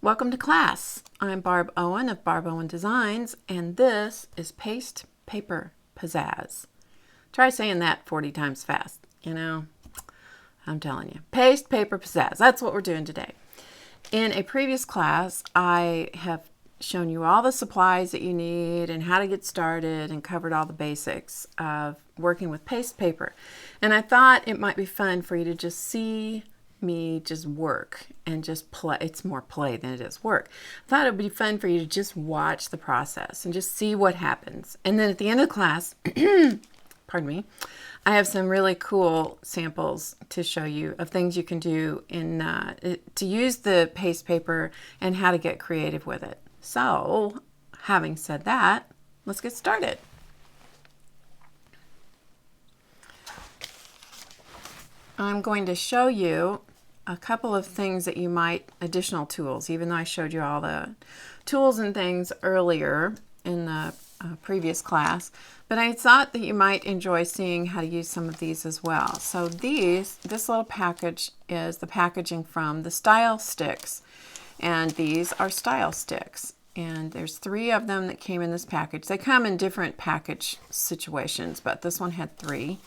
Welcome to class. I'm Barb Owen of Barb Owen Designs, and this is Paste Paper Pizzazz. Try saying that 40 times fast, I'm telling you. Paste Paper Pizzazz, that's what we're doing today. In a previous class, I have shown you all the supplies that you need and how to get started and covered all the basics of working with paste paper. And I thought it might be fun for you to just see me just work and just play. It's more play than it is work. I thought it would be fun for you to just watch the process and just see what happens. And then at the end of the class, pardon me, I have some really cool samples to show you of things you can do in to use the paste paper and how to get creative with it. So, having said that, let's get started. I'm going to show you a couple of things that you might, additional tools, even though I showed you all the tools and things earlier in the previous class, but I thought that you might enjoy seeing how to use some of these as well. So this little package is the packaging from the Style Stix, and these are Style Stix. And there's 3 of them that came in this package. They come in different package situations, but this one had 3.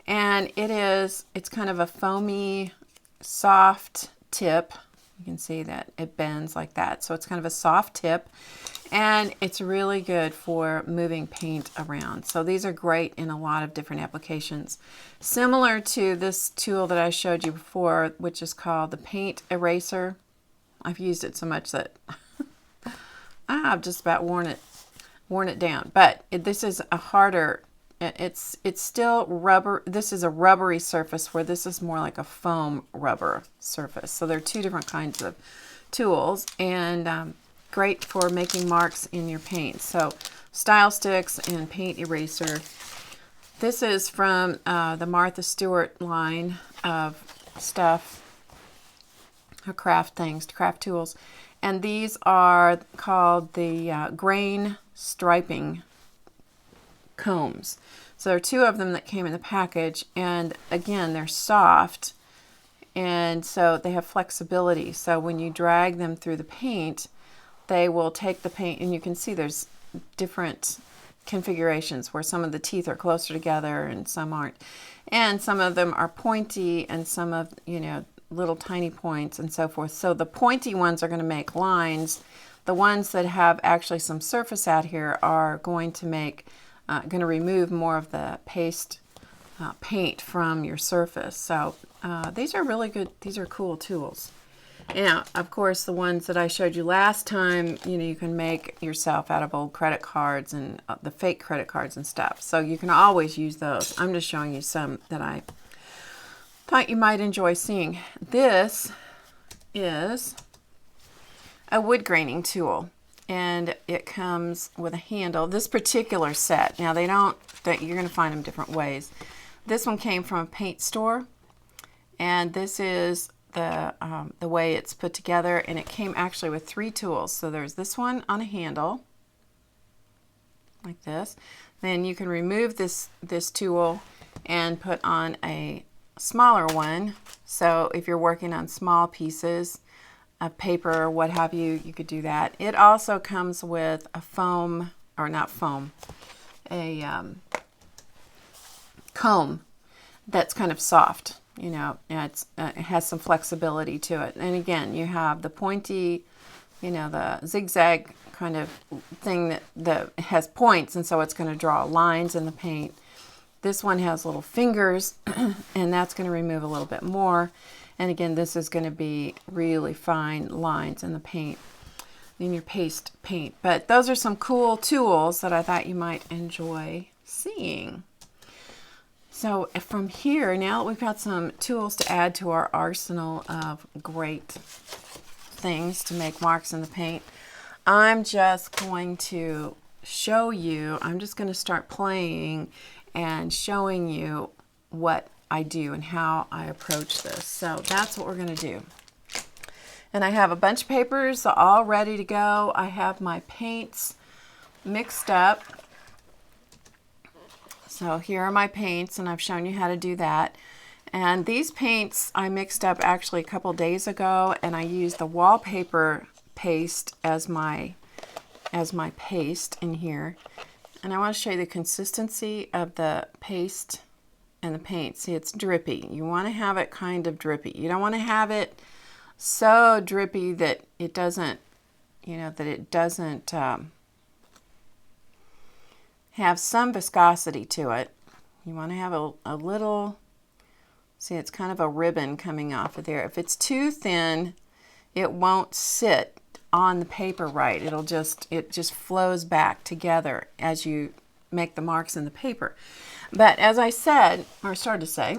And it's kind of a foamy, soft tip. You can see that it bends like that. So it's kind of a soft tip. And it's really good for moving paint around. So these are great in a lot of different applications. Similar to this tool that I showed you before, which is called the paint eraser. I've used it so much that I've just about worn it down. But this is a harder, it's still rubber. This is a rubbery surface where this is more like a foam rubber surface. So there are 2 different kinds of tools, and great for making marks in your paint. So Style Stix and paint eraser. This is from the Martha Stewart line of stuff, her craft tools. And these are called the grain striping combs. So there are 2 of them that came in the package, and again, they're soft, and so they have flexibility. So when you drag them through the paint, they will take the paint, and you can see there's different configurations where some of the teeth are closer together and some aren't. And some of them are pointy, and some of, little tiny points and so forth. So the pointy ones are going to make lines. The ones that have actually some surface out here are going to remove more of the paste paint from your surface. So these are really good. These are cool tools. Now, of course, the ones that I showed you last time, you can make yourself out of old credit cards and the fake credit cards and stuff. So you can always use those. I'm just showing you some that I thought you might enjoy seeing. This is a wood graining tool, and it comes with a handle. This particular set, now you're going to find them different ways. This one came from a paint store, and this is the way it's put together, and it came actually with 3 tools. So there's this one on a handle, like this. Then you can remove this tool and put on a smaller one. So if you're working on small pieces of paper or what have you, you could do that. It also comes with a comb that's kind of soft. It has some flexibility to it. And again, you have the pointy, the zigzag kind of thing that has points, and so it's going to draw lines in the paint. This one has little fingers, and that's going to remove a little bit more. And again, this is going to be really fine lines in the paint, in your paste paint. But those are some cool tools that I thought you might enjoy seeing. So from here, now that we've got some tools to add to our arsenal of great things to make marks in the paint, I'm just going to show you, I'm just going to start playing and showing you what I do and how I approach this. So that's what we're going to do. And I have a bunch of papers all ready to go. I have my paints mixed up. So here are my paints, and I've shown you how to do that. And these paints I mixed up actually a couple days ago, and I used the wallpaper paste as my paste in here. And I want to show you the consistency of the paste and the paint. See, it's drippy. You want to have it kind of drippy. You don't want to have it so drippy that it doesn't, have some viscosity to it. You want to have a little, see, it's kind of a ribbon coming off of there. If it's too thin, it won't sit on the paper right. It just flows back together as you make the marks in the paper. But as I said, or started to say,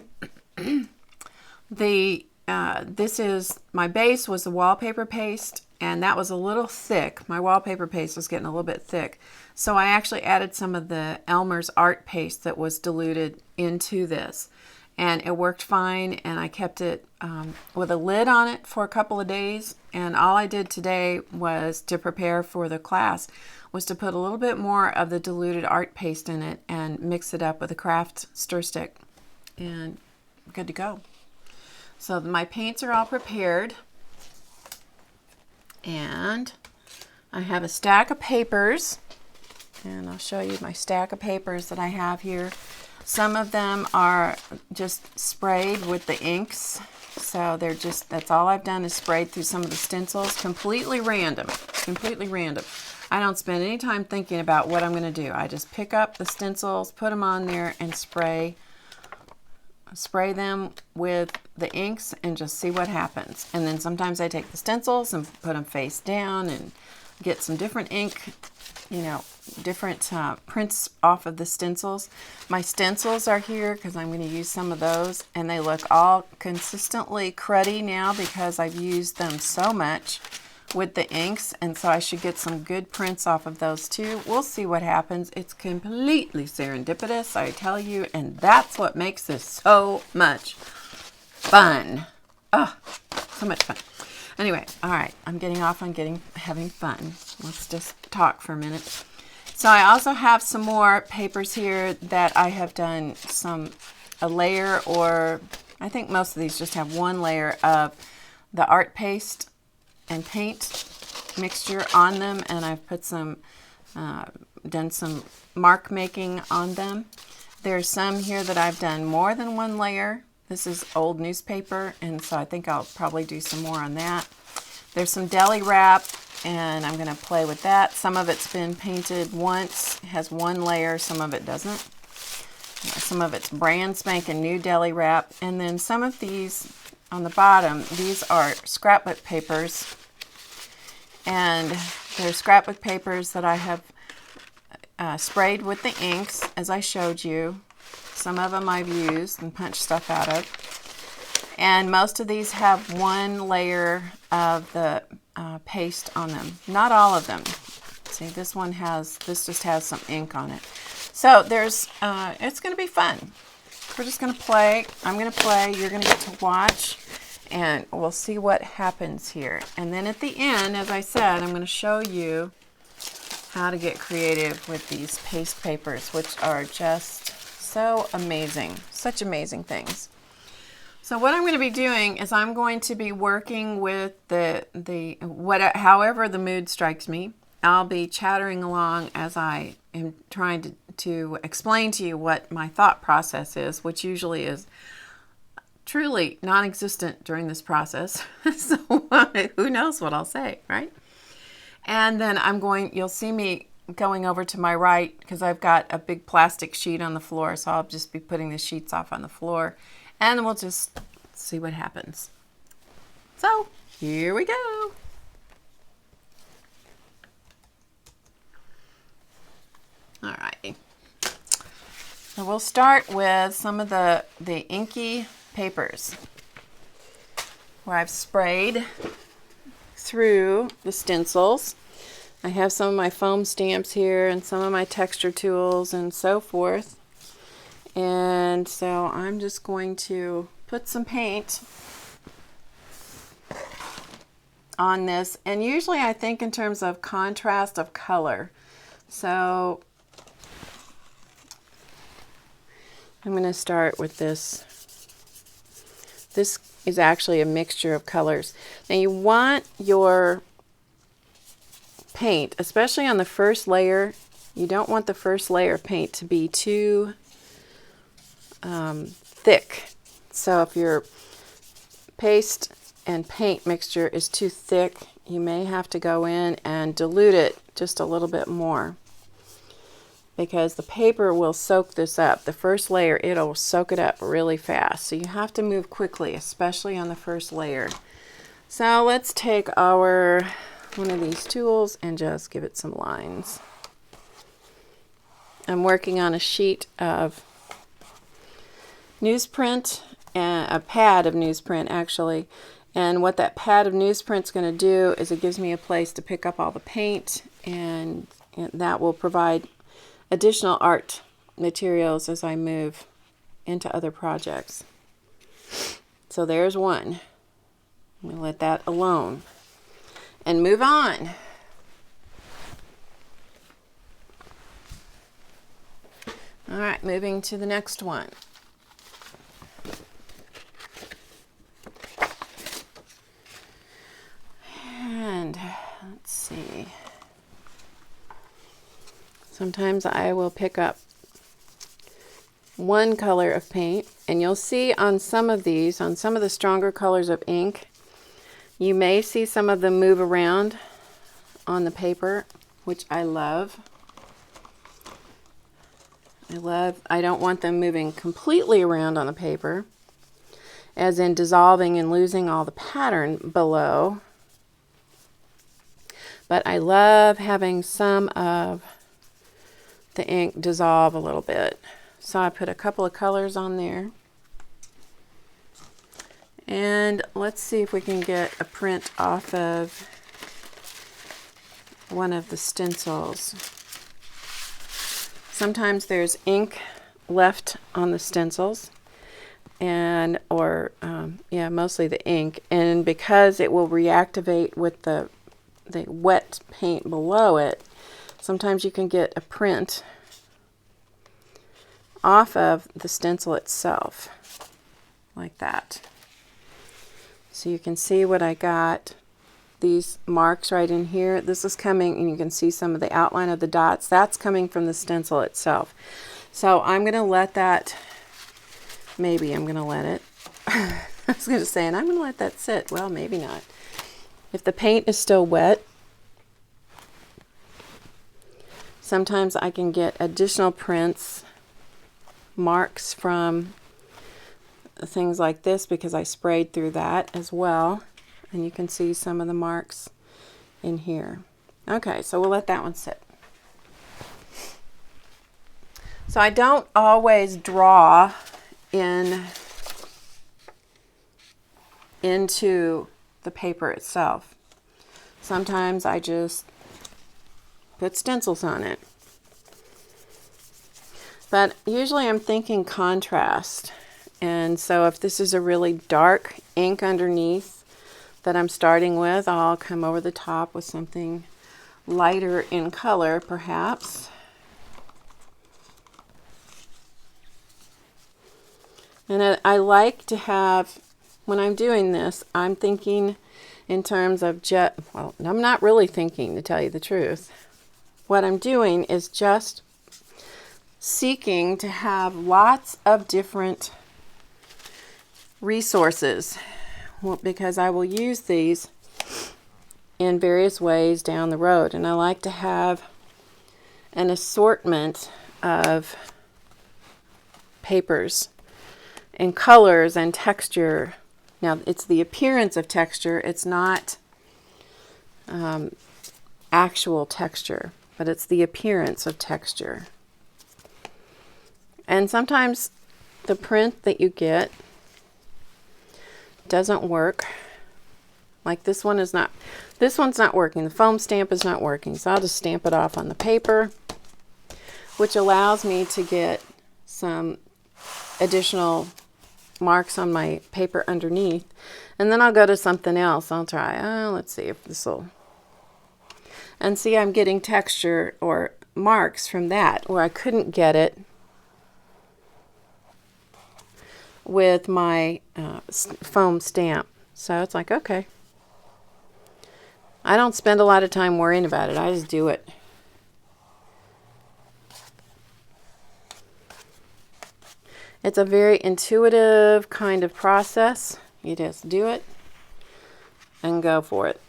this is, my base was the wallpaper paste, and that was a little thick. My wallpaper paste was getting a little bit thick. So I actually added some of the Elmer's art paste that was diluted into this. And it worked fine, and I kept it with a lid on it for a couple of days. And all I did today was, to prepare for the class, was to put a little bit more of the diluted art paste in it and mix it up with a craft stir stick. And good to go. So my paints are all prepared. And I have a stack of papers. And I'll show you my stack of papers that I have here. Some of them are just sprayed with the inks. So they're just, that's all I've done is sprayed through some of the stencils. Completely random. Completely random. I don't spend any time thinking about what I'm going to do. I just pick up the stencils, put them on there, and spray them with the inks and just see what happens. And then sometimes I take the stencils and put them face down and get some different ink, different prints off of the stencils. My stencils are here because I'm going to use some of those, and they look all consistently cruddy now because I've used them so much with the inks, and so I should get some good prints off of those too. We'll see what happens. It's completely serendipitous, I tell you, and that's what makes this so much fun. Oh, so much fun. Anyway, all right, I'm getting off on having fun. Let's just talk for a minute. So I also have some more papers here that I have done a layer, or I think most of these just have one layer of the art paste and paint mixture on them, and I've put done some mark making on them. There's some here that I've done more than one layer. This is old newspaper, and so I think I'll probably do some more on that. There's some deli wrap, and I'm going to play with that. Some of it's been painted once, has one layer, some of it doesn't. Some of it's brand spanking new deli wrap, and then some of these on the bottom, these are scrapbook papers, and they're scrapbook papers that I have sprayed with the inks, as I showed you. Some of them I've used and punched stuff out of. And most of these have one layer of the paste on them. Not all of them. See, this just has some ink on it. So it's going to be fun. We're just going to play. I'm going to play. You're going to get to watch, and we'll see what happens here. And then at the end, as I said, I'm going to show you how to get creative with these paste papers, which are just so amazing. Such amazing things. So what I'm going to be doing is I'm going to be working with however the mood strikes me. I'll be chattering along as I am trying to explain to you what my thought process is, which usually is truly non-existent during this process. So who knows what I'll say, right? And then you'll see me going over to my right because I've got a big plastic sheet on the floor, so I'll just be putting the sheets off on the floor, and we'll just see what happens. So here we go. All right. So we'll start with some of the inky papers where I've sprayed through the stencils. I have some of my foam stamps here and some of my texture tools and so forth. And so I'm just going to put some paint on this. And usually I think in terms of contrast of color. So I'm going to start with this. This is actually a mixture of colors. Now you want your paint, especially on the first layer. You don't want the first layer of paint to be too thick. So if your paste and paint mixture is too thick, you may have to go in and dilute it just a little bit more, because the paper will soak this up. The first layer, it'll soak it up really fast. So you have to move quickly, especially on the first layer. So let's take one of these tools and just give it some lines. I'm working on a sheet of newsprint, and a pad of newsprint actually. And what that pad of newsprint is going to do is it gives me a place to pick up all the paint, and that will provide additional art materials as I move into other projects. So there's one. I'm going to let that alone and move on. All right, moving to the next one. And let's see. Sometimes I will pick up one color of paint, and you'll see on some of these, on some of the stronger colors of ink, you may see some of them move around on the paper, which I love. I don't want them moving completely around on the paper, as in dissolving and losing all the pattern below. But I love having some of the ink dissolve a little bit. So I put a couple of colors on there. And let's see if we can get a print off of one of the stencils. Sometimes there's ink left on the stencils, and mostly the ink, and because it will reactivate with the wet paint below it, sometimes you can get a print off of the stencil itself like that. So you can see what I got. These marks right in here, this is coming, and you can see some of the outline of the dots. That's coming from the stencil itself. So I'm going to let that, maybe I'm going to let it, I was going to say, and I'm going to let that sit. Well, maybe not. If the paint is still wet, sometimes I can get additional prints, marks from things like this, because I sprayed through that as well. And you can see some of the marks in here. Okay, so we'll let that one sit. So I don't always draw into the paper itself. Sometimes I just put stencils on it. But usually I'm thinking contrast. And so if this is a really dark ink underneath that I'm starting with, I'll come over the top with something lighter in color, perhaps. And I like to have, when I'm doing this, I'm thinking in terms of well, I'm not really thinking, to tell you the truth. What I'm doing is just seeking to have lots of different resources, because I will use these in various ways down the road, and I like to have an assortment of papers and colors and texture. Now, it's the appearance of texture, it's not actual texture, but it's the appearance of texture. And sometimes the print that you get doesn't work. Like this one's not working. The foam stamp is not working. So I'll just stamp it off on the paper, which allows me to get some additional marks on my paper underneath. And then I'll go to something else. I'll try, let's see if this will, and see, I'm getting texture or marks from that where I couldn't get it with my foam stamp. So it's like, okay, I don't spend a lot of time worrying about it. I just do it. It's a very intuitive kind of process. You just do it and go for it.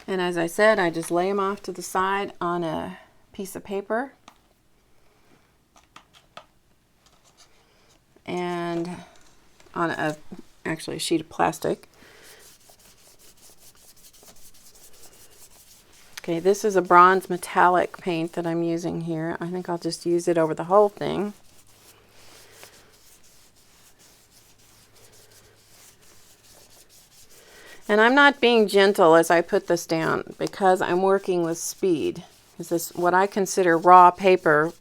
And as I said, I just lay them off to the side on a piece of paper. And on actually a sheet of plastic. Okay, this is a bronze metallic paint that I'm using here. I think I'll just use it over the whole thing. And I'm not being gentle as I put this down because I'm working with speed. This is what I consider raw paper,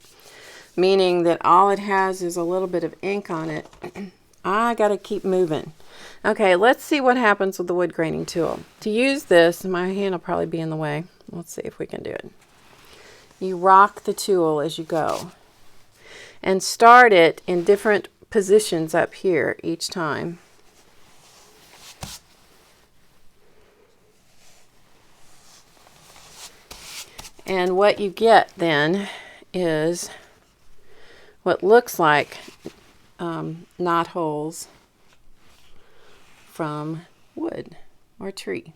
meaning that all it has is a little bit of ink on it. I gotta keep moving. Okay, let's see what happens with the wood graining tool. To use this, my hand will probably be in the way. Let's see if we can do it. You rock the tool as you go and start it in different positions up here each time. And what you get then is what looks like knot holes from wood or tree.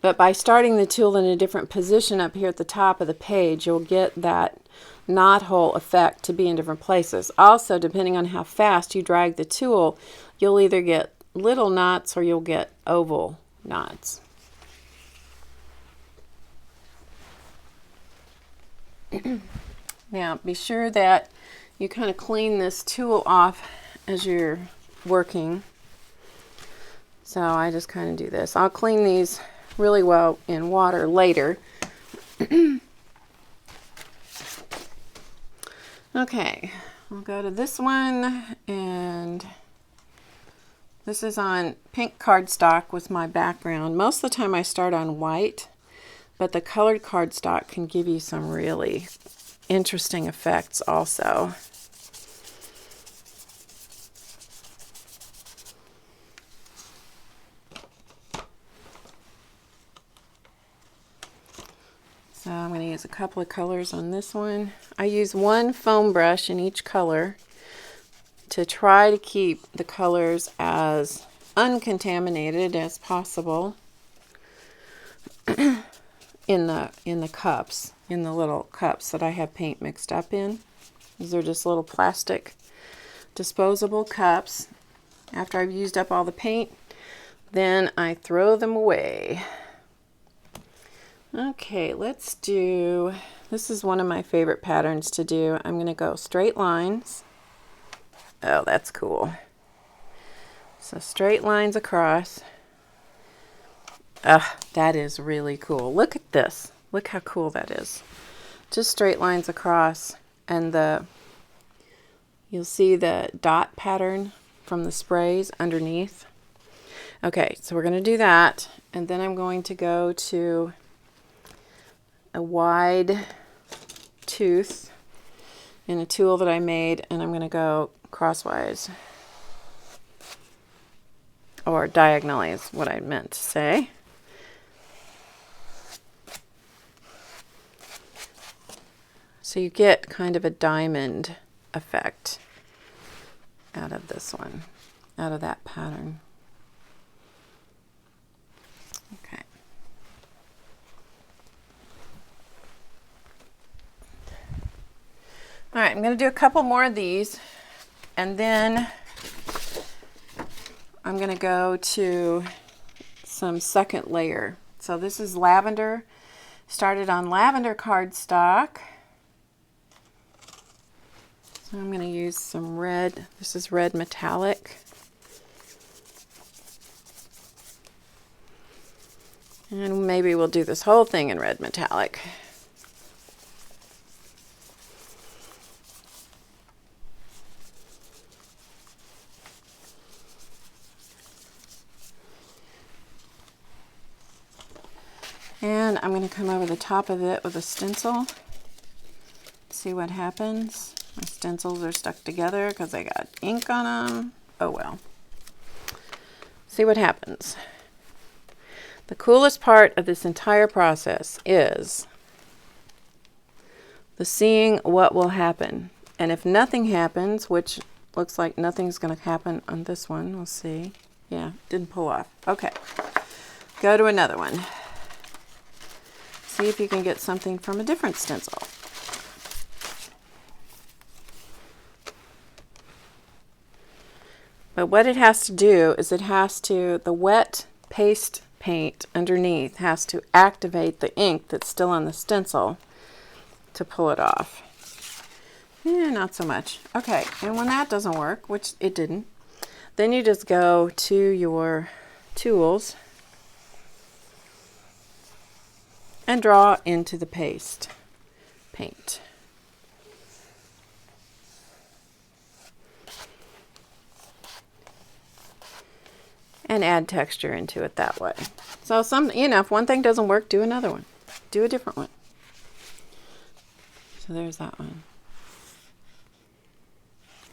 But by starting the tool in a different position up here at the top of the page, you'll get that knot hole effect to be in different places. Also, depending on how fast you drag the tool, you'll either get little knots or you'll get oval knots. Now, be sure that you kind of clean this tool off as you're working. So I just kind of do this. I'll clean these really well in water later. Okay, we'll go to this one, and this is on pink cardstock with my background. Most of the time I start on white, but the colored cardstock can give you some really interesting effects also. So I'm going to use a couple of colors on this one. I use one foam brush in each color to try to keep the colors as uncontaminated as possible in the cups, in the little cups that I have paint mixed up in. These are just little plastic disposable cups. After I've used up all the paint, then I throw them away. Okay, let's do, this is one of my favorite patterns to do. I'm going to go straight lines. Oh, that's cool. So straight lines across. That is really cool. Look at this. Look how cool that is. Just straight lines across, and you'll see the dot pattern from the sprays underneath. Okay, so we're going to do that, and then I'm going to go to a wide tooth in a tool that I made, and I'm going to go crosswise, or diagonally is what I meant to say. So you get kind of a diamond effect out of this one, out of that pattern. Okay. All right, I'm going to do a couple more of these, and then I'm going to go to some second layer. So this is lavender. Started on lavender cardstock. So I'm going to use some red. This is red metallic. And maybe we'll do this whole thing in red metallic. And I'm going to come over the top of it with a stencil. See what happens. My stencils are stuck together because I got ink on them. Oh well. See what happens. The coolest part of this entire process is the seeing what will happen. And if nothing happens, which looks like nothing's going to happen on this one. We'll see. Yeah, didn't pull off. Okay. Go to another one. See if you can get something from a different stencil. But what it has to do is the wet paste paint underneath has to activate the ink that's still on the stencil to pull it off. Not so much. Okay, and when that doesn't work, which it didn't, then you just go to your tools and draw into the paste paint. And add texture into it that way. So if one thing doesn't work, do another one. Do a different one. So there's that one.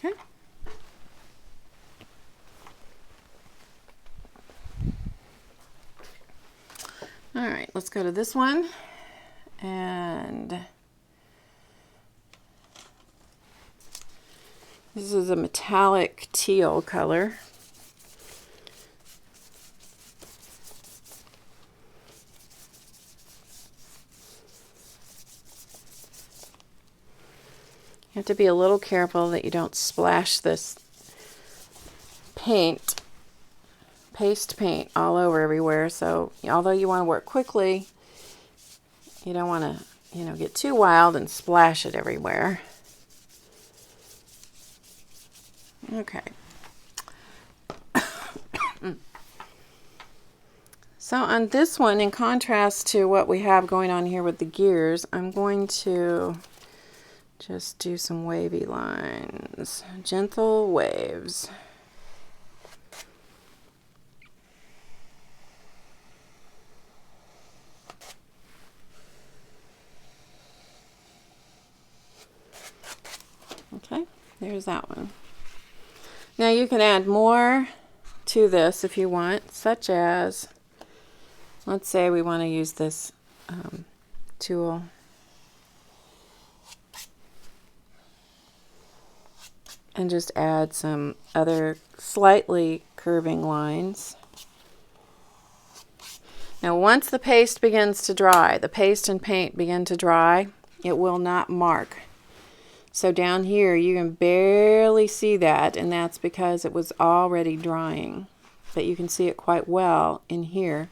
Okay. All right, let's go to this one. And this is a metallic teal color. You have to be a little careful that you don't splash this paste paint all over everywhere. So although you want to work quickly, you don't want to, get too wild and splash it everywhere. Okay. So on this one, in contrast to what we have going on here with the gears, I'm going to just do some wavy lines, gentle waves. Okay, there's that one. Now you can add more to this if you want, such as, let's say we want to use this tool. And just add some other slightly curving lines. Now once the paste begins to dry, the paste and paint begin to dry, it will not mark. So down here you can barely see that, and that's because it was already drying. But you can see it quite well in here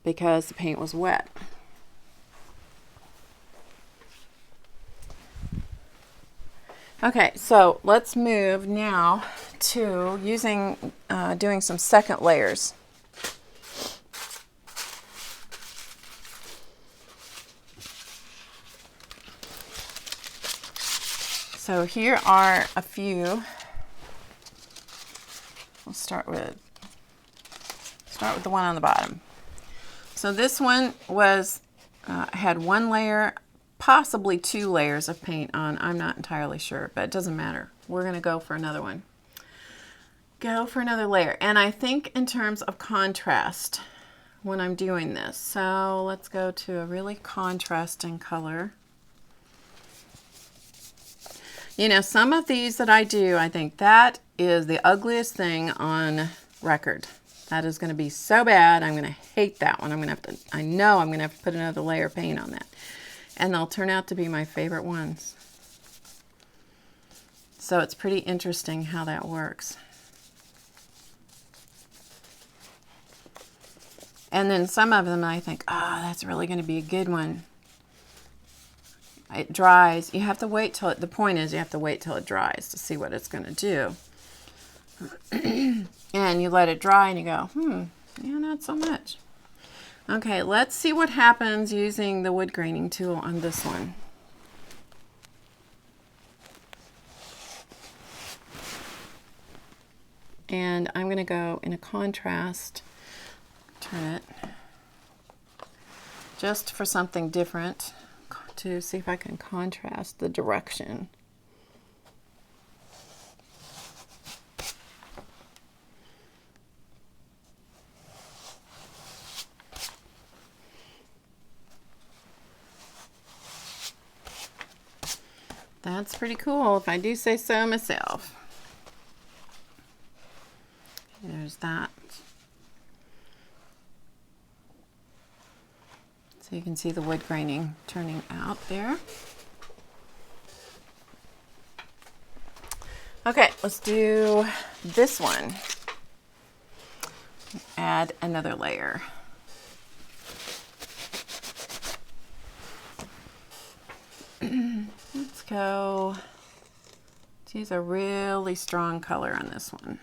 because the paint was wet. Okay, so let's move now to doing some second layers. So here are a few. We'll start with the one on the bottom. So this one was had one layer, possibly 2 layers of paint on. I'm not entirely sure, but it doesn't matter. We're going to go for another one. Go for another layer. And I think in terms of contrast when I'm doing this. So let's go to a really contrasting color. Some of these that I do, I think that is the ugliest thing on record. That is going to be so bad. I'm going to hate that one. I know I'm going to have to put another layer of paint on that. And they'll turn out to be my favorite ones. So it's pretty interesting how that works. And then some of them I think, that's really going to be a good one. It dries. You have to wait till the point is you have to wait till it dries to see what it's going to do. And you let it dry and you go, yeah, not so much. Okay, let's see what happens using the wood graining tool on this one. And I'm going to go in a contrast, turn it just for something different, to see if I can contrast the direction. That's pretty cool, if I do say so myself. There's that. So you can see the wood graining turning out there. Okay, let's do this one. Add another layer. Let's go. Let's use a really strong color on this one.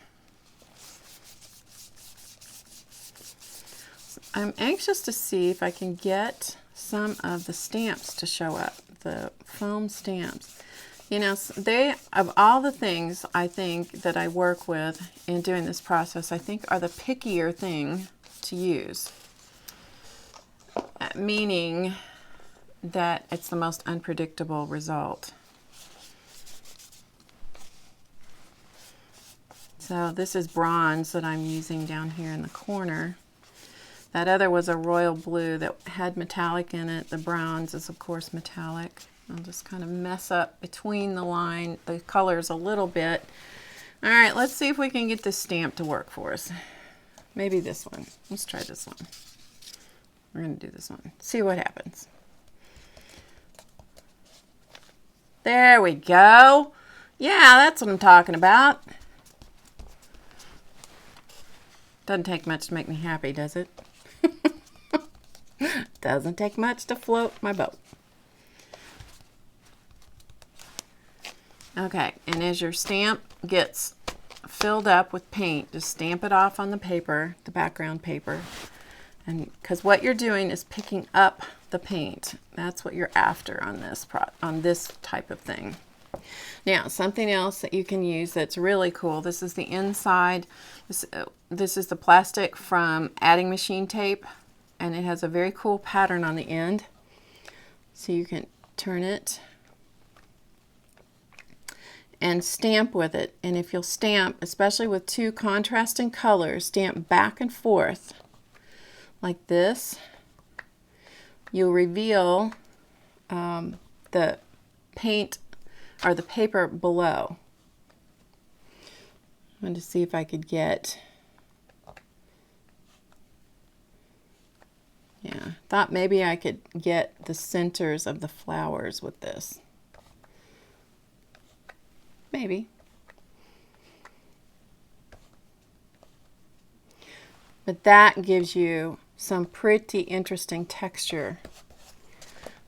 I'm anxious to see if I can get some of the stamps to show up, the foam stamps. You know, they, of all the things I think that I work with in doing this process, I think are the pickier thing to use. Meaning that it's the most unpredictable result. So this is bronze that I'm using down here in the corner. That other was a royal blue that had metallic in it. The bronze is, of course, metallic. I'll just kind of mess up between the colors a little bit. All right, let's see if we can get this stamp to work for us. Maybe this one. Let's try this one. We're going to do this one. See what happens. There we go. Yeah, that's what I'm talking about. Doesn't take much to make me happy, does it? Doesn't take much to float my boat. Okay, and as your stamp gets filled up with paint, just stamp it off on the paper, the background paper. And because what you're doing is picking up the paint. That's what you're after on this type of thing. Now, something else that you can use that's really cool. This is the inside. This is the plastic from adding machine tape, and it has a very cool pattern on the end. So you can turn it and stamp with it. And if you'll stamp, especially with two contrasting colors, stamp back and forth like this, you'll reveal the paint or the paper below. I wanted to see if I could get, yeah, thought maybe I could get the centers of the flowers with this. Maybe. But that gives you some pretty interesting texture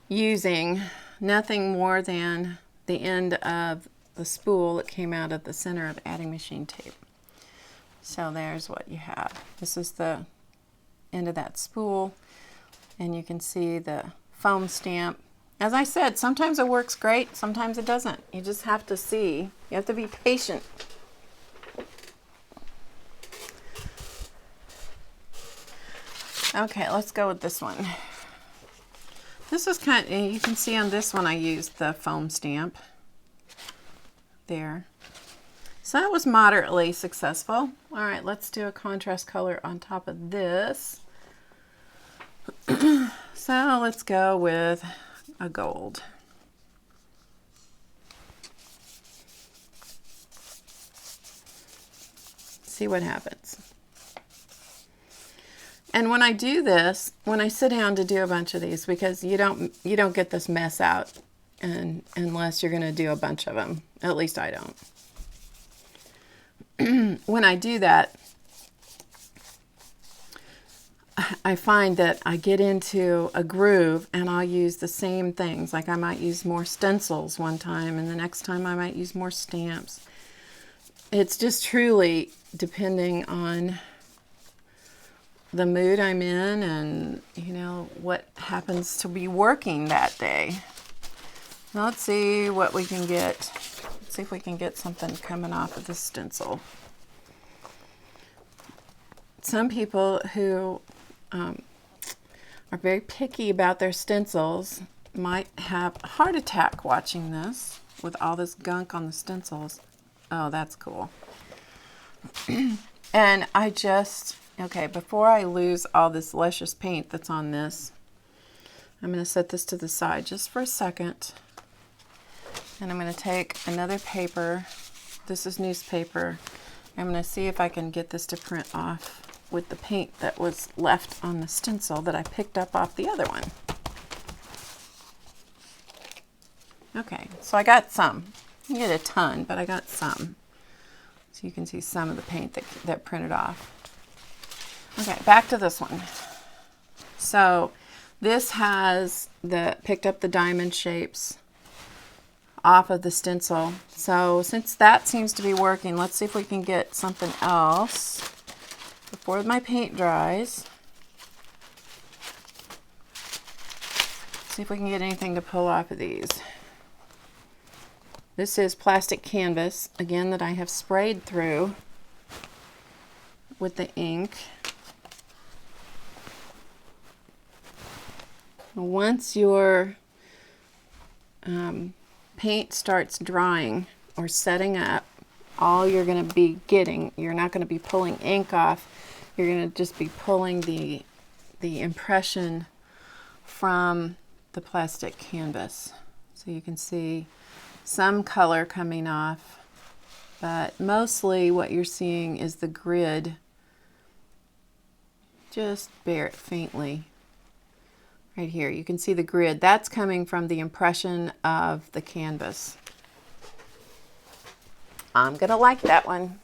using nothing more than the end of the spool that came out of the center of adding machine tape. So there's what you have. This is the end of that spool, and you can see the foam stamp. As I said, sometimes it works great, sometimes it doesn't. You just have to see. You have to be patient. Okay, let's go with this one. This is kind of, you can see on this one I used the foam stamp there. So that was moderately successful. All right, let's do a contrast color on top of this. So let's go with a gold. See what happens. And when I do this, when I sit down to do a bunch of these, because you don't get this mess out unless you're going to do a bunch of them. At least I don't. When I do that, I find that I get into a groove and I'll use the same things. Like I might use more stencils one time, and the next time I might use more stamps. It's just truly depending on the mood I'm in and, you know, what happens to be working that day. Now let's see what we can get. Let's see if we can get something coming off of this stencil. Some people who are very picky about their stencils might have a heart attack watching this with all this gunk on the stencils. Oh, that's cool. And I just, okay, before I lose all this luscious paint that's on this, I'm going to set this to the side just for a second. And I'm going to take another paper. This is newspaper. I'm going to see if I can get this to print off with the paint that was left on the stencil that I picked up off the other one. Okay, so I got some. I didn't get a ton, but I got some. So you can see some of the paint that printed off. Okay, back to this one. So this has picked up the diamond shapes off of the stencil. So since that seems to be working, let's see if we can get something else before my paint dries. See if we can get anything to pull off of these. This is plastic canvas, again, that I have sprayed through with the ink. Once your paint starts drying or setting up, all you're going to be getting, you're not going to be pulling ink off, you're going to just be pulling the impression from the plastic canvas. So you can see some color coming off, but mostly what you're seeing is the grid just bare faintly. Right here, you can see the grid. That's coming from the impression of the canvas. I'm gonna like that one.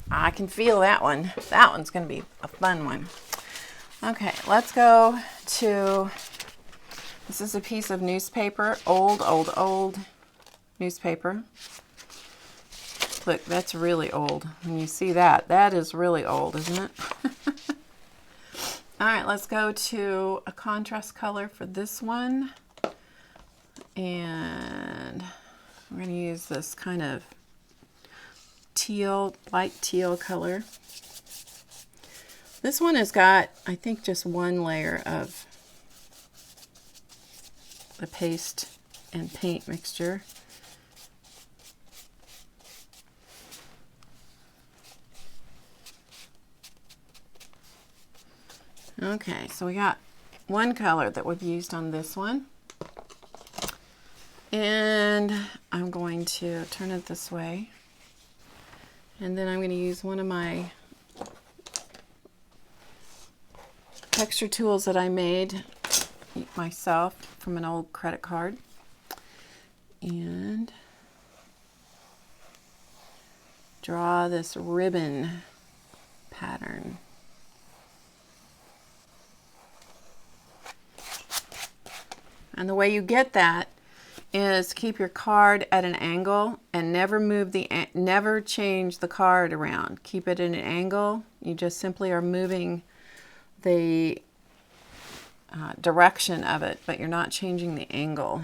I can feel that one. That one's gonna be a fun one. Okay, let's go to, this is a piece of newspaper, old newspaper. Look, that's really old. When you see that, that is really old, isn't it? All right, let's go to a contrast color for this one. And we're going to use this kind of teal, light teal color. This one has got, I think, just one layer of the paste and paint mixture. Okay, so we got one color that we've used on this one. And I'm going to turn it this way. And then I'm going to use one of my texture tools that I made myself from an old credit card. And draw this ribbon pattern. And the way you get that is keep your card at an angle and never change the card around. Keep it at an angle. You just simply are moving the direction of it, but you're not changing the angle.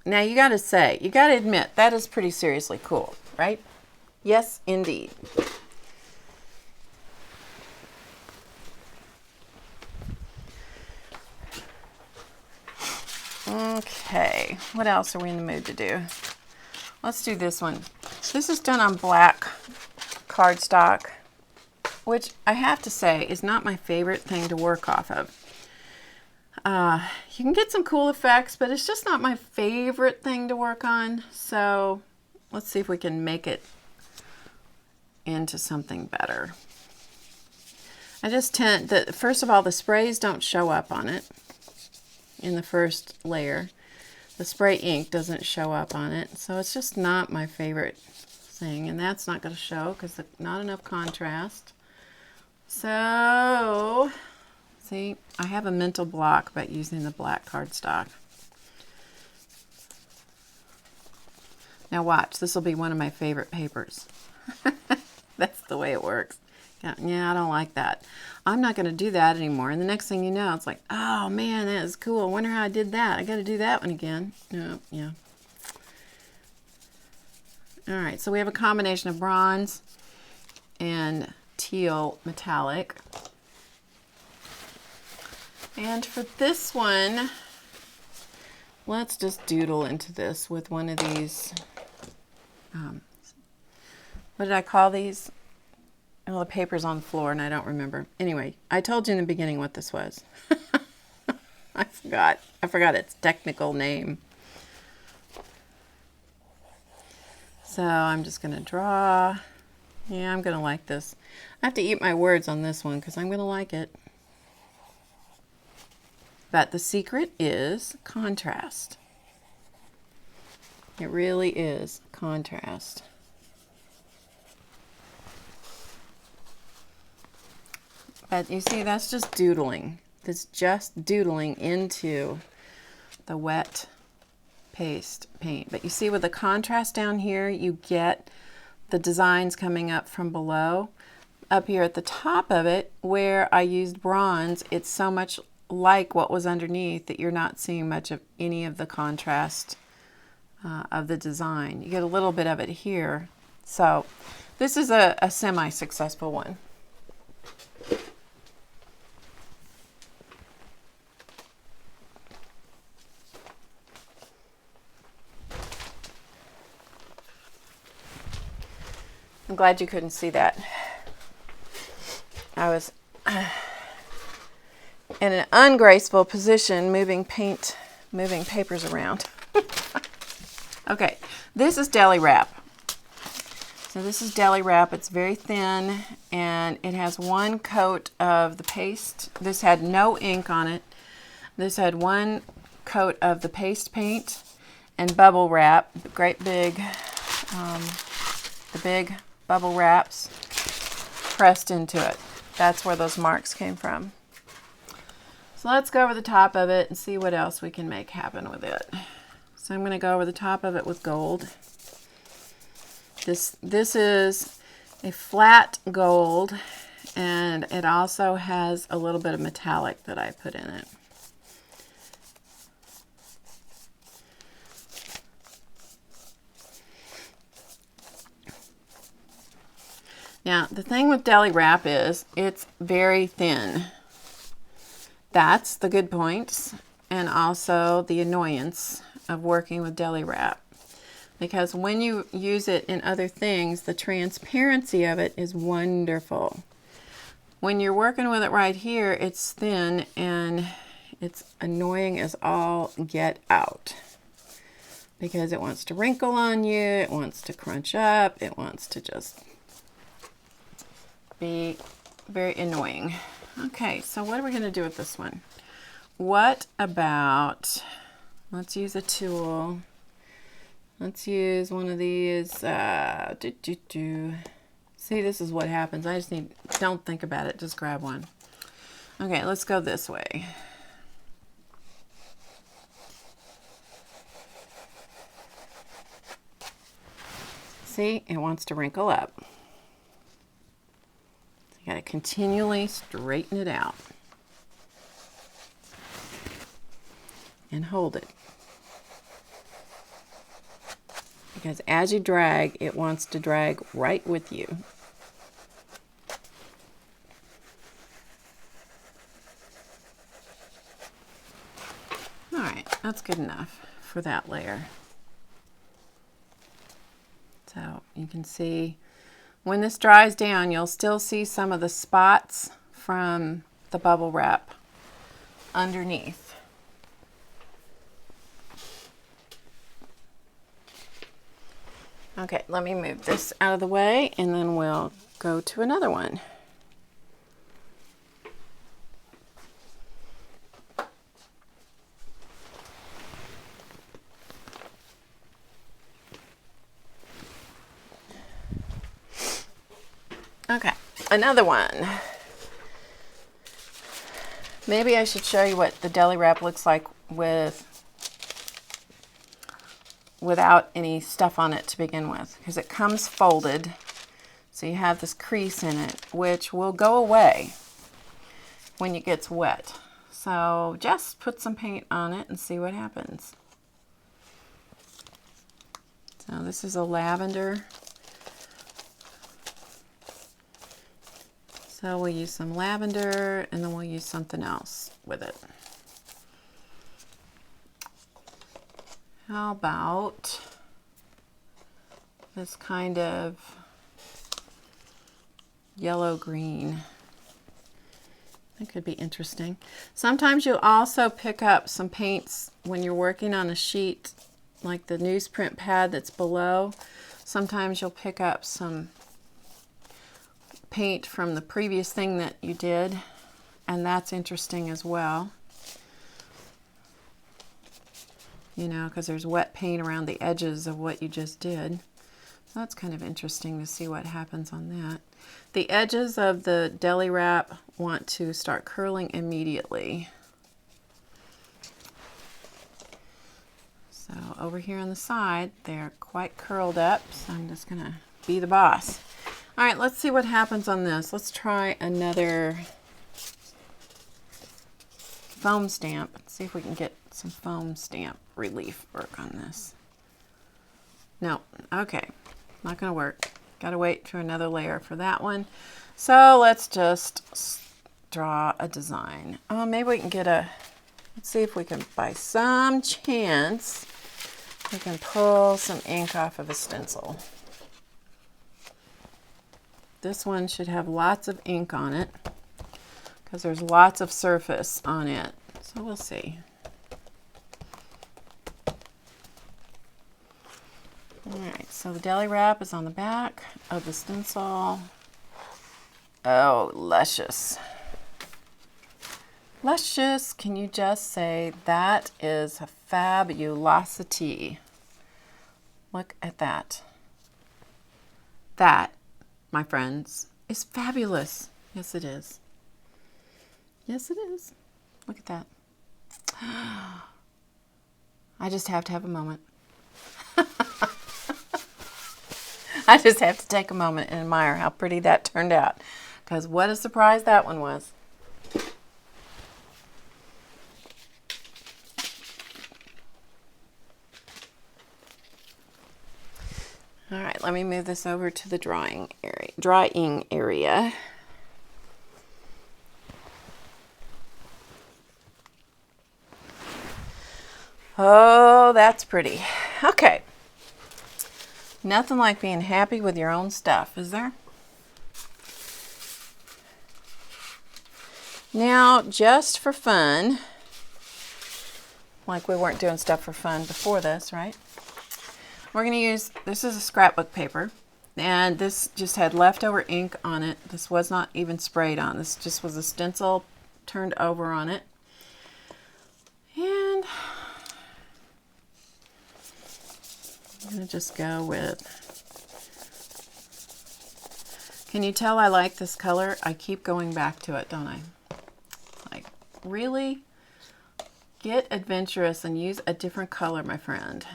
Now you got to admit, that is pretty seriously cool, right? Yes, indeed. Okay, what else are we in the mood to do? Let's do this one. This is done on black cardstock, which I have to say is not my favorite thing to work off of. You can get some cool effects, but it's just not my favorite thing to work on. So let's see if we can make it into something better. I just tend to, first of all, the sprays don't show up on it. In the first layer, the spray ink doesn't show up on it, so it's just not my favorite thing, and that's not going to show because not enough contrast. So see, I have a mental block about using the black cardstock. Now watch, this will be one of my favorite papers. That's the way it works. Yeah, I don't like that. I'm not going to do that anymore. And the next thing you know, it's like, oh man, that is cool. I wonder how I did that. I got to do that one again. No, yeah. All right, so we have a combination of bronze and teal metallic. And for this one, let's just doodle into this with one of these, what did I call these? Oh, the paper's on the floor and I don't remember. Anyway, I told you in the beginning what this was. I forgot its technical name. So I'm just going to draw. Yeah, I'm going to like this. I have to eat my words on this one because I'm going to like it. But the secret is contrast. It really is contrast. But you see, that's just doodling. That's just doodling into the wet paste paint. But you see with the contrast down here, you get the designs coming up from below. Up here at the top of it, where I used bronze, it's so much like what was underneath that you're not seeing much of any of the contrast of the design. You get a little bit of it here. So this is a semi-successful one. I'm glad you couldn't see that. I was in an ungraceful position moving papers around. Okay, this is Deli wrap. So this is Deli wrap. It's very thin and it has one coat of the paste. This had no ink on it. This had one coat of the paste paint and bubble wrap, great big, the big bubble wraps pressed into it. That's where those marks came from. So let's go over the top of it and see what else we can make happen with it. So I'm going to go over the top of it with gold. This is a flat gold, and it also has a little bit of metallic that I put in it. Now, the thing with Deli wrap is it's very thin. That's the good points and also the annoyance of working with Deli wrap. Because when you use it in other things, the transparency of it is wonderful. When you're working with it right here, it's thin and it's annoying as all get out. Because it wants to wrinkle on you, it wants to crunch up, it wants to just be very annoying. Okay, so what are we going to do with this one? What about, let's use a tool. Let's use one of these. See, this is what happens. I just don't think about it, just grab one. Okay, let's go this way. See, it wants to wrinkle up. You got to continually straighten it out and hold it. Because as you drag, it wants to drag right with you. All right, that's good enough for that layer. So you can see when this dries down, you'll still see some of the spots from the bubble wrap underneath. Okay, let me move this out of the way and then we'll go to another one. Okay, another one. Maybe I should show you what the Deli wrap looks like without any stuff on it to begin with, because it comes folded, so you have this crease in it, which will go away when it gets wet. So just put some paint on it and see what happens. So this is a lavender. So we'll use some lavender and then we'll use something else with it. How about this kind of yellow-green? That could be interesting. Sometimes you'll also pick up some paints when you're working on a sheet like the newsprint pad that's below. Sometimes you'll pick up some paint from the previous thing that you did, and that's interesting as well. You know, because there's wet paint around the edges of what you just did. So that's kind of interesting to see what happens on that. The edges of the deli wrap want to start curling immediately. So over here on the side, they're quite curled up, so I'm just going to be the boss. All right, let's see what happens on this. Let's try another foam stamp. Let's see if we can get some foam stamp relief work on this. No, okay, not going to work. Got to wait for another layer for that one. So let's just draw a design. Oh, maybe we can get a, let's see if we can, by some chance, we can pull some ink off of a stencil. This one should have lots of ink on it because there's lots of surface on it. So we'll see. All right, so the deli wrap is on the back of the stencil. Oh, luscious. Luscious, can you just say that is a fabulosity? Look at that. That, my friends, is fabulous. Yes, it is. Yes, it is. Look at that. I just have to have a moment. I just have to take a moment and admire how pretty that turned out. Because what a surprise that one was. All right, let me move this over to the drying area. Oh, that's pretty. Okay. Nothing like being happy with your own stuff, is there? Now, just for fun, like we weren't doing stuff for fun before this, right? We're going to use, this is a scrapbook paper, and this just had leftover ink on it. This was not even sprayed on. This just was a stencil turned over on it. And I'm going to just go with, can you tell I like this color? I keep going back to it, don't I? Like, really? Get adventurous and use a different color, my friend.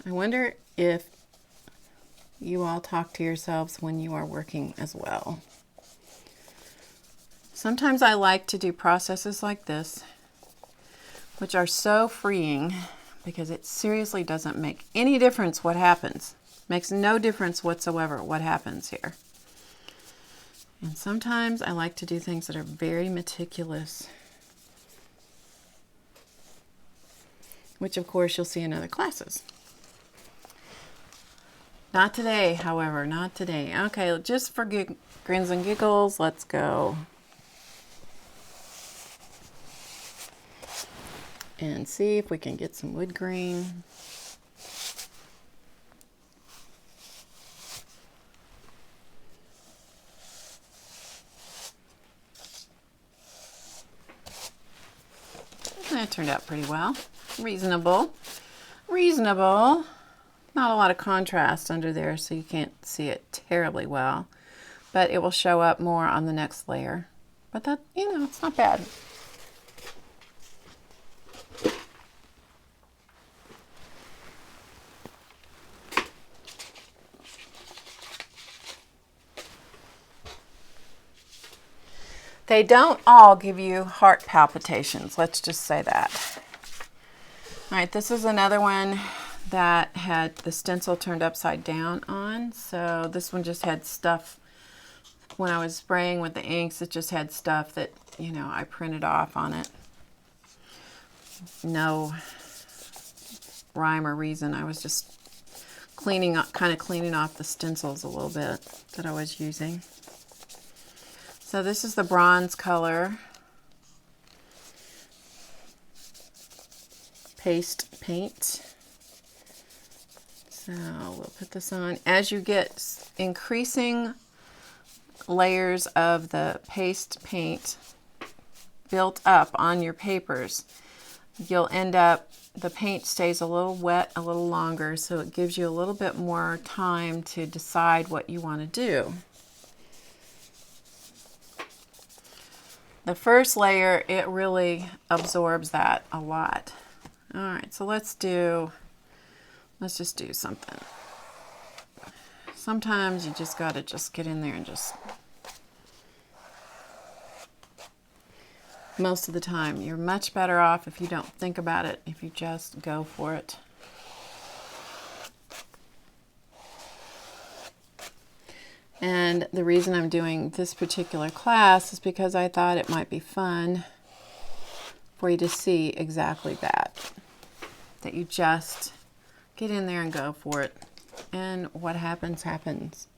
I wonder if you all talk to yourselves when you are working as well. Sometimes I like to do processes like this, which are so freeing because it seriously doesn't make any difference what happens. Makes no difference whatsoever what happens here. And sometimes I like to do things that are very meticulous, which of course you'll see in other classes. Not today, however, not today. Okay, just for grins and giggles, let's go and see if we can get some wood green. That turned out pretty well. Reasonable. Reasonable. Not a lot of contrast under there, so you can't see it terribly well. But it will show up more on the next layer. But that, you know, it's not bad. They don't all give you heart palpitations, let's just say that. All right, this is another one that had the stencil turned upside down on. So this one just had stuff, when I was spraying with the inks, it just had stuff that, you know, I printed off on it. No rhyme or reason. I was just cleaning up, kind of cleaning off the stencils a little bit that I was using. So this is the bronze color paste paint. So we'll put this on. As you get increasing layers of the paste paint built up on your papers, you'll end up, the paint stays a little wet a little longer, so it gives you a little bit more time to decide what you want to do. The first layer, it really absorbs that a lot. All right, so let's just do something. Sometimes you just got to just get in there and just, most of the time, you're much better off if you don't think about it, if you just go for it. And the reason I'm doing this particular class is because I thought it might be fun for you to see exactly that you just get in there and go for it. And what happens, happens.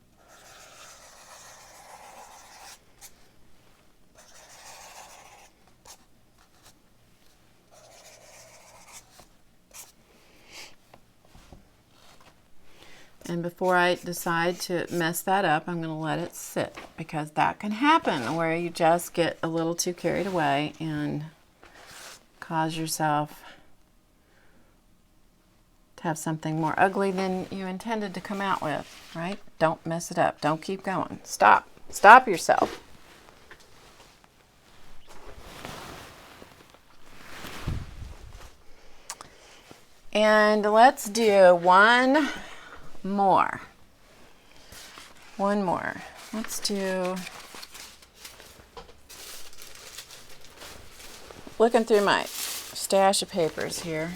And before I decide to mess that up, I'm going to let it sit, because that can happen where you just get a little too carried away and cause yourself to have something more ugly than you intended to come out with, right? Don't mess it up. Don't keep going. Stop. Stop yourself. And let's do one more. Let's do, looking through my stash of papers here.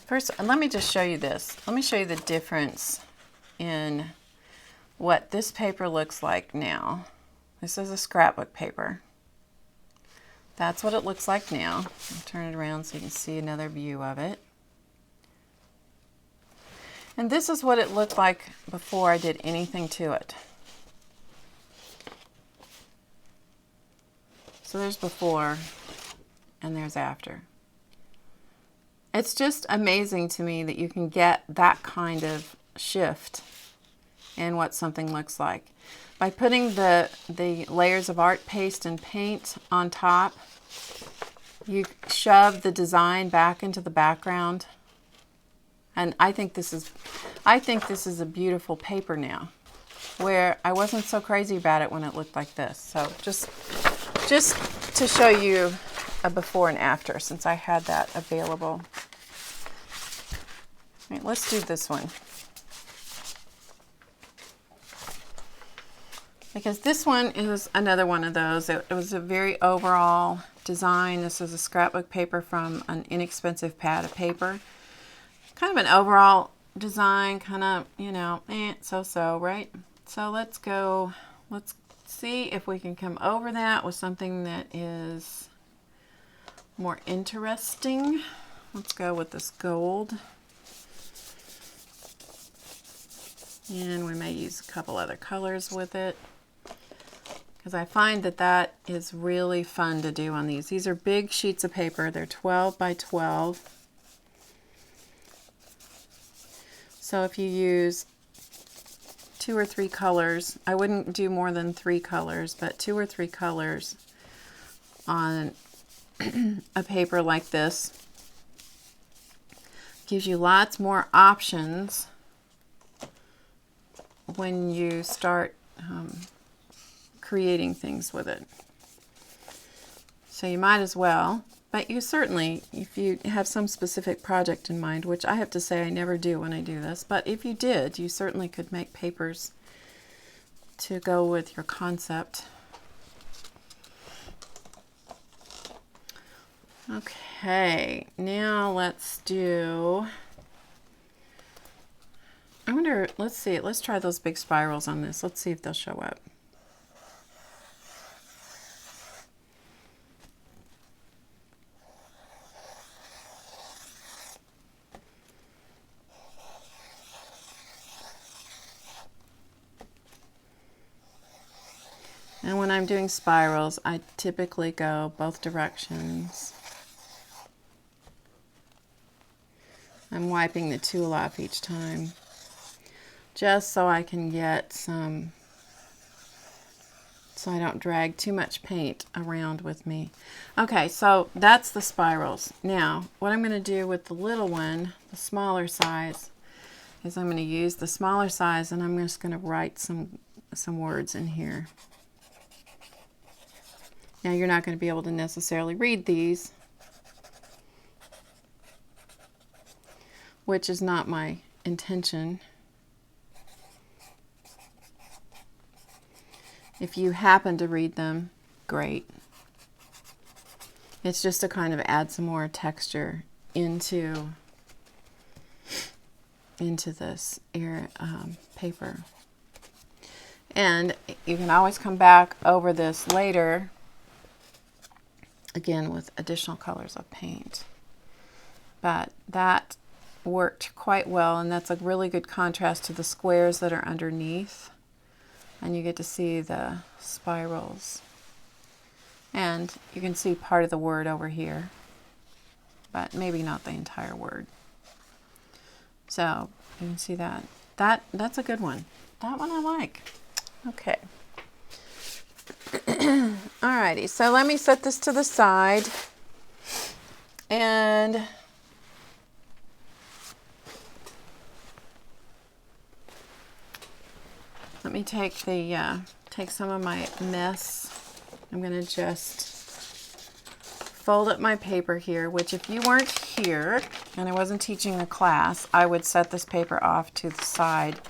First, let me just show you this. Let me show you the difference in what this paper looks like now. This is a scrapbook paper. That's what it looks like now. I'll turn it around so you can see another view of it. And this is what it looked like before I did anything to it. So there's before and there's after. It's just amazing to me that you can get that kind of shift in what something looks like. By putting the layers of art paste and paint on top, you shove the design back into the background. And I think this is a beautiful paper now, where I wasn't so crazy about it when it looked like this. So just to show you a before and after, since I had that available. All right, let's do this one. Because this one is another one of those. It was a very overall design. This is a scrapbook paper from an inexpensive pad of paper. Kind of an overall design, kind of, you know, so-so, right? So let's see if we can come over that with something that is more interesting. Let's go with this gold. And we may use a couple other colors with it, because I find that is really fun to do on these. These are big sheets of paper. They're 12 by 12. So if you use 2 or 3 colors, I wouldn't do more than 3 colors, but 2 or 3 colors on a paper like this gives you lots more options when you start creating things with it. So you might as well, but you certainly, if you have some specific project in mind, which I have to say I never do when I do this, but if you did, you certainly could make papers to go with your concept. Okay, now let's do, I wonder, let's see, let's try those big spirals on this. Let's see if they'll show up. And when I'm doing spirals, I typically go both directions. I'm wiping the tool off each time, just so I can get some, so I don't drag too much paint around with me. Okay, so that's the spirals. Now, what I'm going to do with the little one, the smaller size, is I'm going to use the smaller size and I'm just going to write some words in here. Now, you're not going to be able to necessarily read these, which is not my intention. If you happen to read them, great. It's just to kind of add some more texture into this paper. And you can always come back over this later, again with additional colors of paint. But that worked quite well, and that's a really good contrast to the squares that are underneath. And you get to see the spirals. And you can see part of the word over here, but maybe not the entire word. So you can see that. That's a good one. That one I like. Okay. Alrighty, so let me set this to the side. And let me take some of my mess. I'm going to just fold up my paper here, which if you weren't here and I wasn't teaching the class, I would set this paper off to the side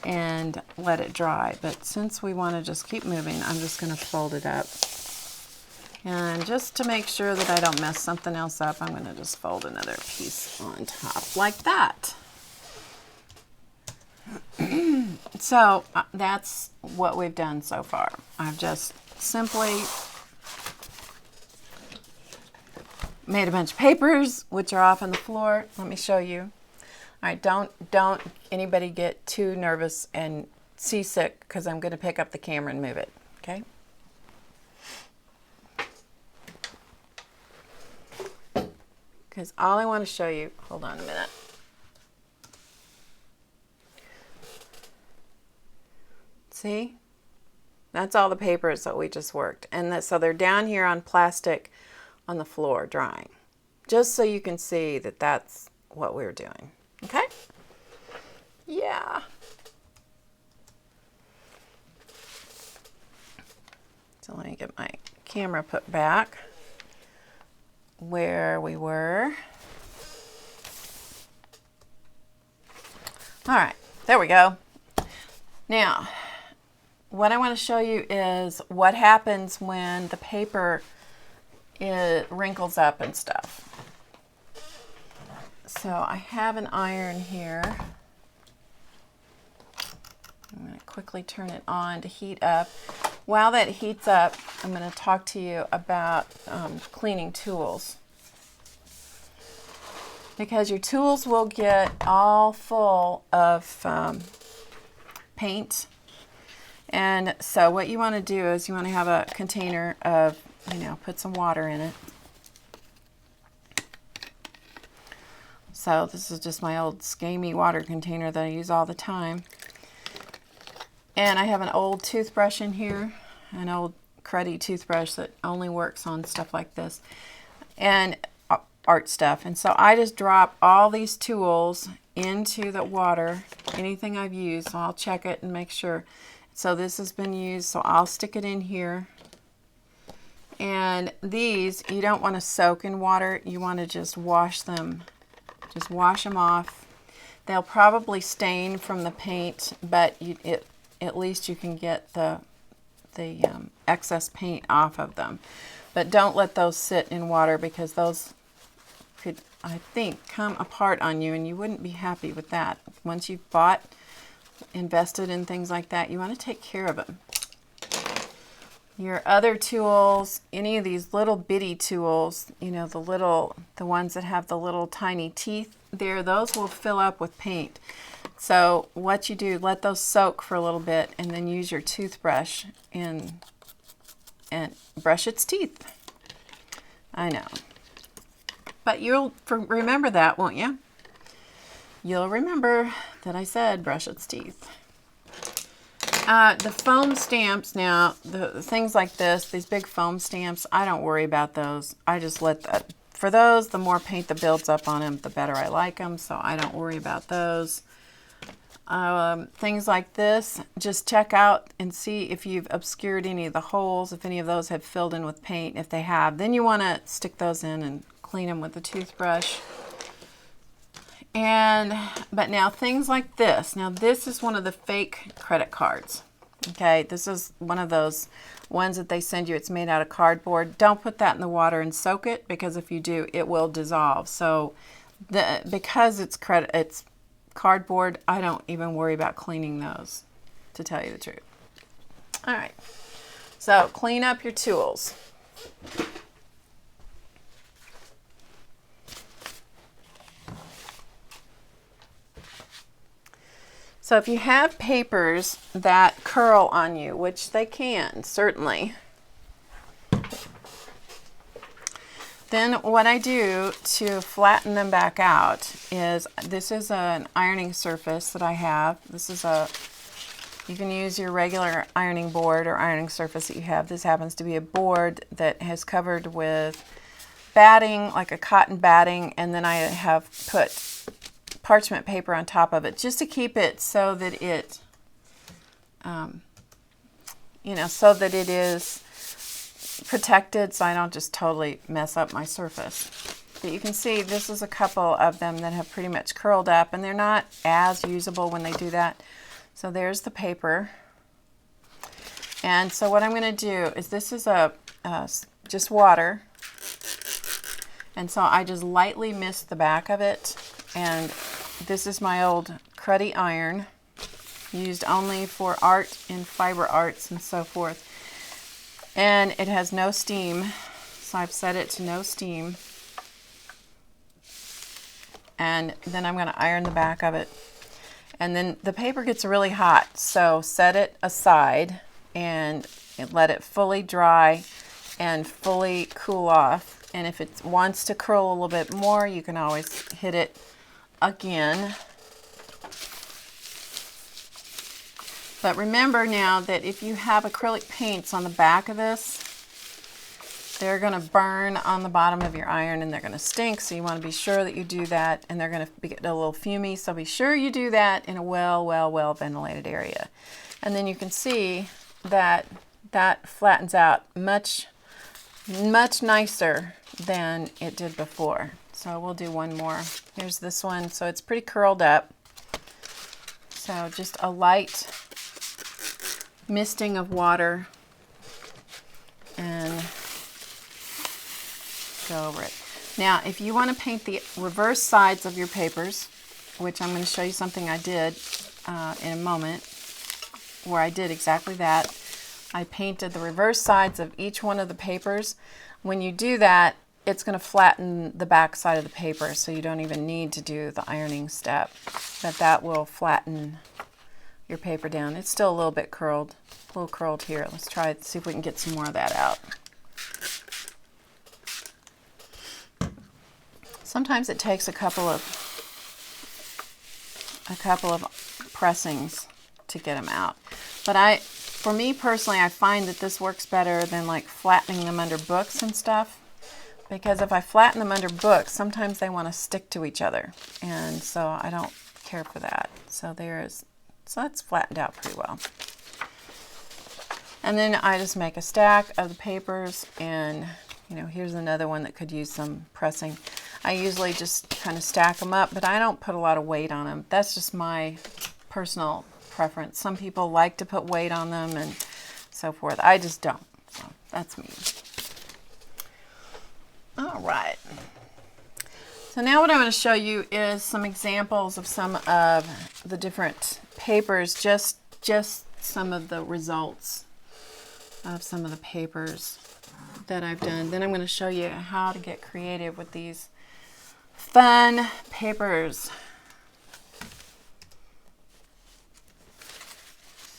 and let it dry. But since we want to just keep moving, I'm just going to fold it up. And just to make sure that I don't mess something else up, I'm going to just fold another piece on top like that. So that's what we've done so far. I've just simply made a bunch of papers, which are off on the floor. Let me show you. All right, don't anybody get too nervous and seasick because I'm going to pick up the camera and move it, okay? Because all I want to show you, hold on a minute. See? That's all the papers that we just worked. And so they're down here on plastic on the floor drying. Just so you can see that that's what we're doing. Okay? Yeah. So let me get my camera put back where we were. All right, there we go. Now, what I want to show you is what happens when the paper wrinkles up and stuff. So I have an iron here. I'm going to quickly turn it on to heat up. While that heats up, I'm going to talk to you about cleaning tools. Because your tools will get all full of paint. And so what you want to do is you want to have a container of, put some water in it. So this is just my old Scamy water container that I use all the time. And I have an old toothbrush in here, an old cruddy toothbrush that only works on stuff like this, and art stuff. And so I just drop all these tools into the water, anything I've used, so I'll check it and make sure. So this has been used, so I'll stick it in here. And these, you don't want to soak in water, you want to just wash them. Just wash them off. They'll probably stain from the paint, but at least you can get the excess paint off of them. But don't let those sit in water because those could, I think, come apart on you and you wouldn't be happy with that. Once you've bought, invested in things like that, you want to take care of them. Your other tools, any of these little bitty tools, you know, the ones that have the little tiny teeth there, those will fill up with paint. So what you do, let those soak for a little bit and then use your toothbrush and brush its teeth. I know. But you'll remember that, won't you? You'll remember that I said brush its teeth. The foam stamps now, the things like this, these big foam stamps, I don't worry about those. I just let that, for those, the more paint that builds up on them, the better I like them, so I don't worry about those. Things like this, just check out and see if you've obscured any of the holes, if any of those have filled in with paint. If they have, then you want to stick those in and clean them with a toothbrush. But now things like this. Now this is one of the fake credit cards. Okay, this is one of those ones that they send you. It's made out of cardboard. Don't put that in the water and soak it, because if you do, it will dissolve. So because it's cardboard, I don't even worry about cleaning those, to tell you the truth. All right, so clean up your tools. So if you have papers that curl on you, which they can, certainly, then what I do to flatten them back out is, this is an ironing surface that I have. This is you can use your regular ironing board or ironing surface that you have. This happens to be a board that has covered with batting, like a cotton batting, and then I have put parchment paper on top of it just to keep it so that it, so that it is protected, so I don't just totally mess up my surface. But you can see this is a couple of them that have pretty much curled up, and they're not as usable when they do that. So there's the paper. And so what I'm going to do is, this is just water, and so I just lightly mist the back of it. And this is my old cruddy iron, used only for art and fiber arts and so forth. And it has no steam, so I've set it to no steam. And then I'm going to iron the back of it. And then the paper gets really hot, so set it aside and let it fully dry and fully cool off. And if it wants to curl a little bit more, you can always hit it again. But remember now that if you have acrylic paints on the back of this, they're going to burn on the bottom of your iron and they're going to stink, so you want to be sure that you do that, and they're going to get a little fumy, so be sure you do that in a well ventilated area. And then you can see that that flattens out much nicer than it did before. So we'll do one more. Here's this one. So it's pretty curled up. So just a light misting of water and go over it. Now, if you want to paint the reverse sides of your papers, which I'm going to show you something I did in a moment, where I did exactly that. I painted the reverse sides of each one of the papers. When you do that, it's going to flatten the back side of the paper, so you don't even need to do the ironing step. But that will flatten your paper down. It's still a little bit curled, a little curled here. Let's try it, see if we can get some more of that out. Sometimes it takes a couple of pressings to get them out. But for me personally, I find that this works better than like flattening them under books and stuff. Because if I flatten them under books, sometimes they want to stick to each other. And so I don't care for that. So that's flattened out pretty well. And then I just make a stack of the papers, and here's another one that could use some pressing. I usually just kind of stack them up, but I don't put a lot of weight on them. That's just my personal preference. Some people like to put weight on them and so forth. I just don't. So that's me. All right. So now what I'm going to show you is some examples of some of the different papers, just some of the results of some of the papers that I've done. Then I'm going to show you how to get creative with these fun papers.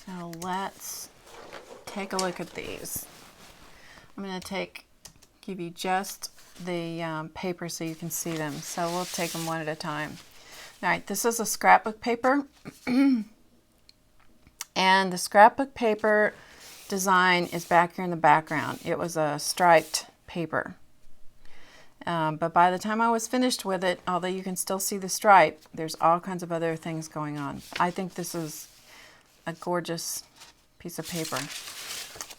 So let's take a look at these. I'm going to give you just the paper so you can see them. So we'll take them one at a time. All right, this is a scrapbook paper. And the scrapbook paper design is back here in the background. It was a striped paper. But by the time I was finished with it, although you can still see the stripe, there's all kinds of other things going on. I think this is a gorgeous piece of paper.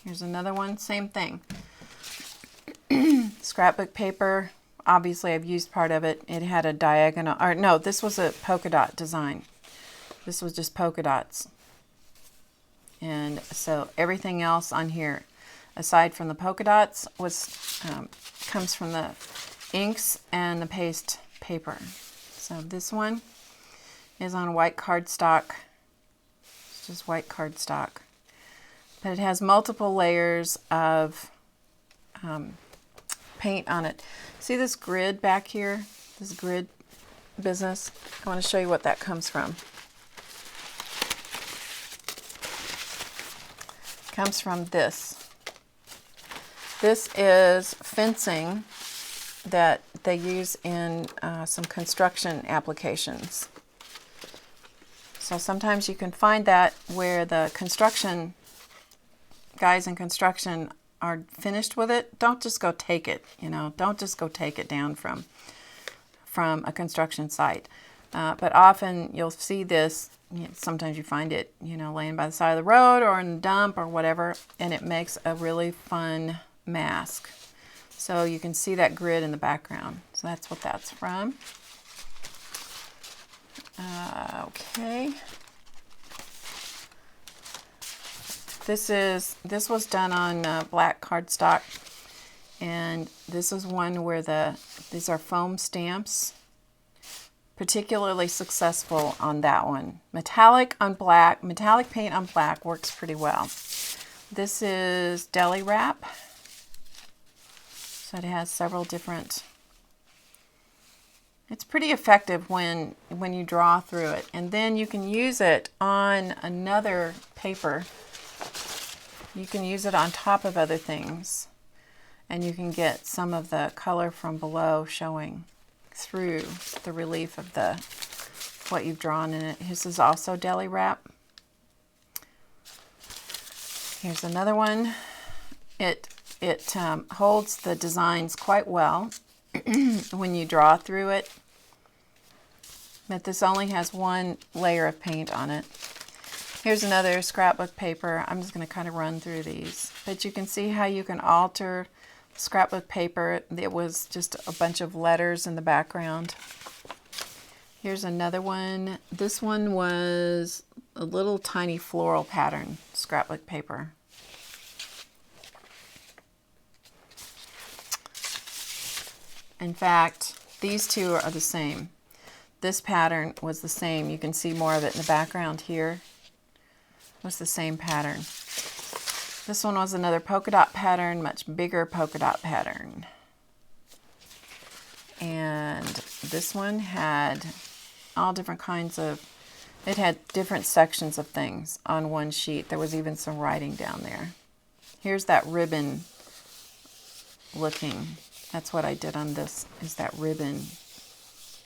Here's another one, same thing. Scrapbook paper, obviously I've used part of it. It had a diagonal, or no, this was a polka dot design. This was just polka dots. And so everything else on here, aside from the polka dots, comes from the inks and the paste paper. So this one is on white cardstock. It's just white cardstock. But it has multiple layers of paint on it. See this grid back here? This grid business? I want to show you what that comes from. It comes from this. This is fencing that they use in some construction applications. So sometimes you can find that where the construction guys in construction are finished with it. Don't just go take it, don't just go take it down from a construction site. But often you'll see this, sometimes you find it, laying by the side of the road or in the dump or whatever, and it makes a really fun mask. So you can see that grid in the background. So that's what that's from. Okay. This was done on black cardstock, and this is one where these are foam stamps. Particularly successful on that one. Metallic paint on black works pretty well. This is Deli wrap. So it has several different. It's pretty effective when you draw through it, and then you can use it on another paper. You can use it on top of other things, and you can get some of the color from below showing through the relief of what you've drawn in it. This is also Deli wrap. Here's another one. It holds the designs quite well when you draw through it, but this only has one layer of paint on it. Here's another scrapbook paper. I'm just going to kind of run through these. But you can see how you can alter scrapbook paper. It was just a bunch of letters in the background. Here's another one. This one was a little tiny floral pattern scrapbook paper. In fact, these two are the same. This pattern was the same. You can see more of it in the background here. Was the same pattern. This one was another polka dot pattern, much bigger polka dot pattern. And this one had all different kinds of, it had different sections of things on one sheet. There was even some writing down there. Here's that ribbon looking. That's what I did on this, is that ribbon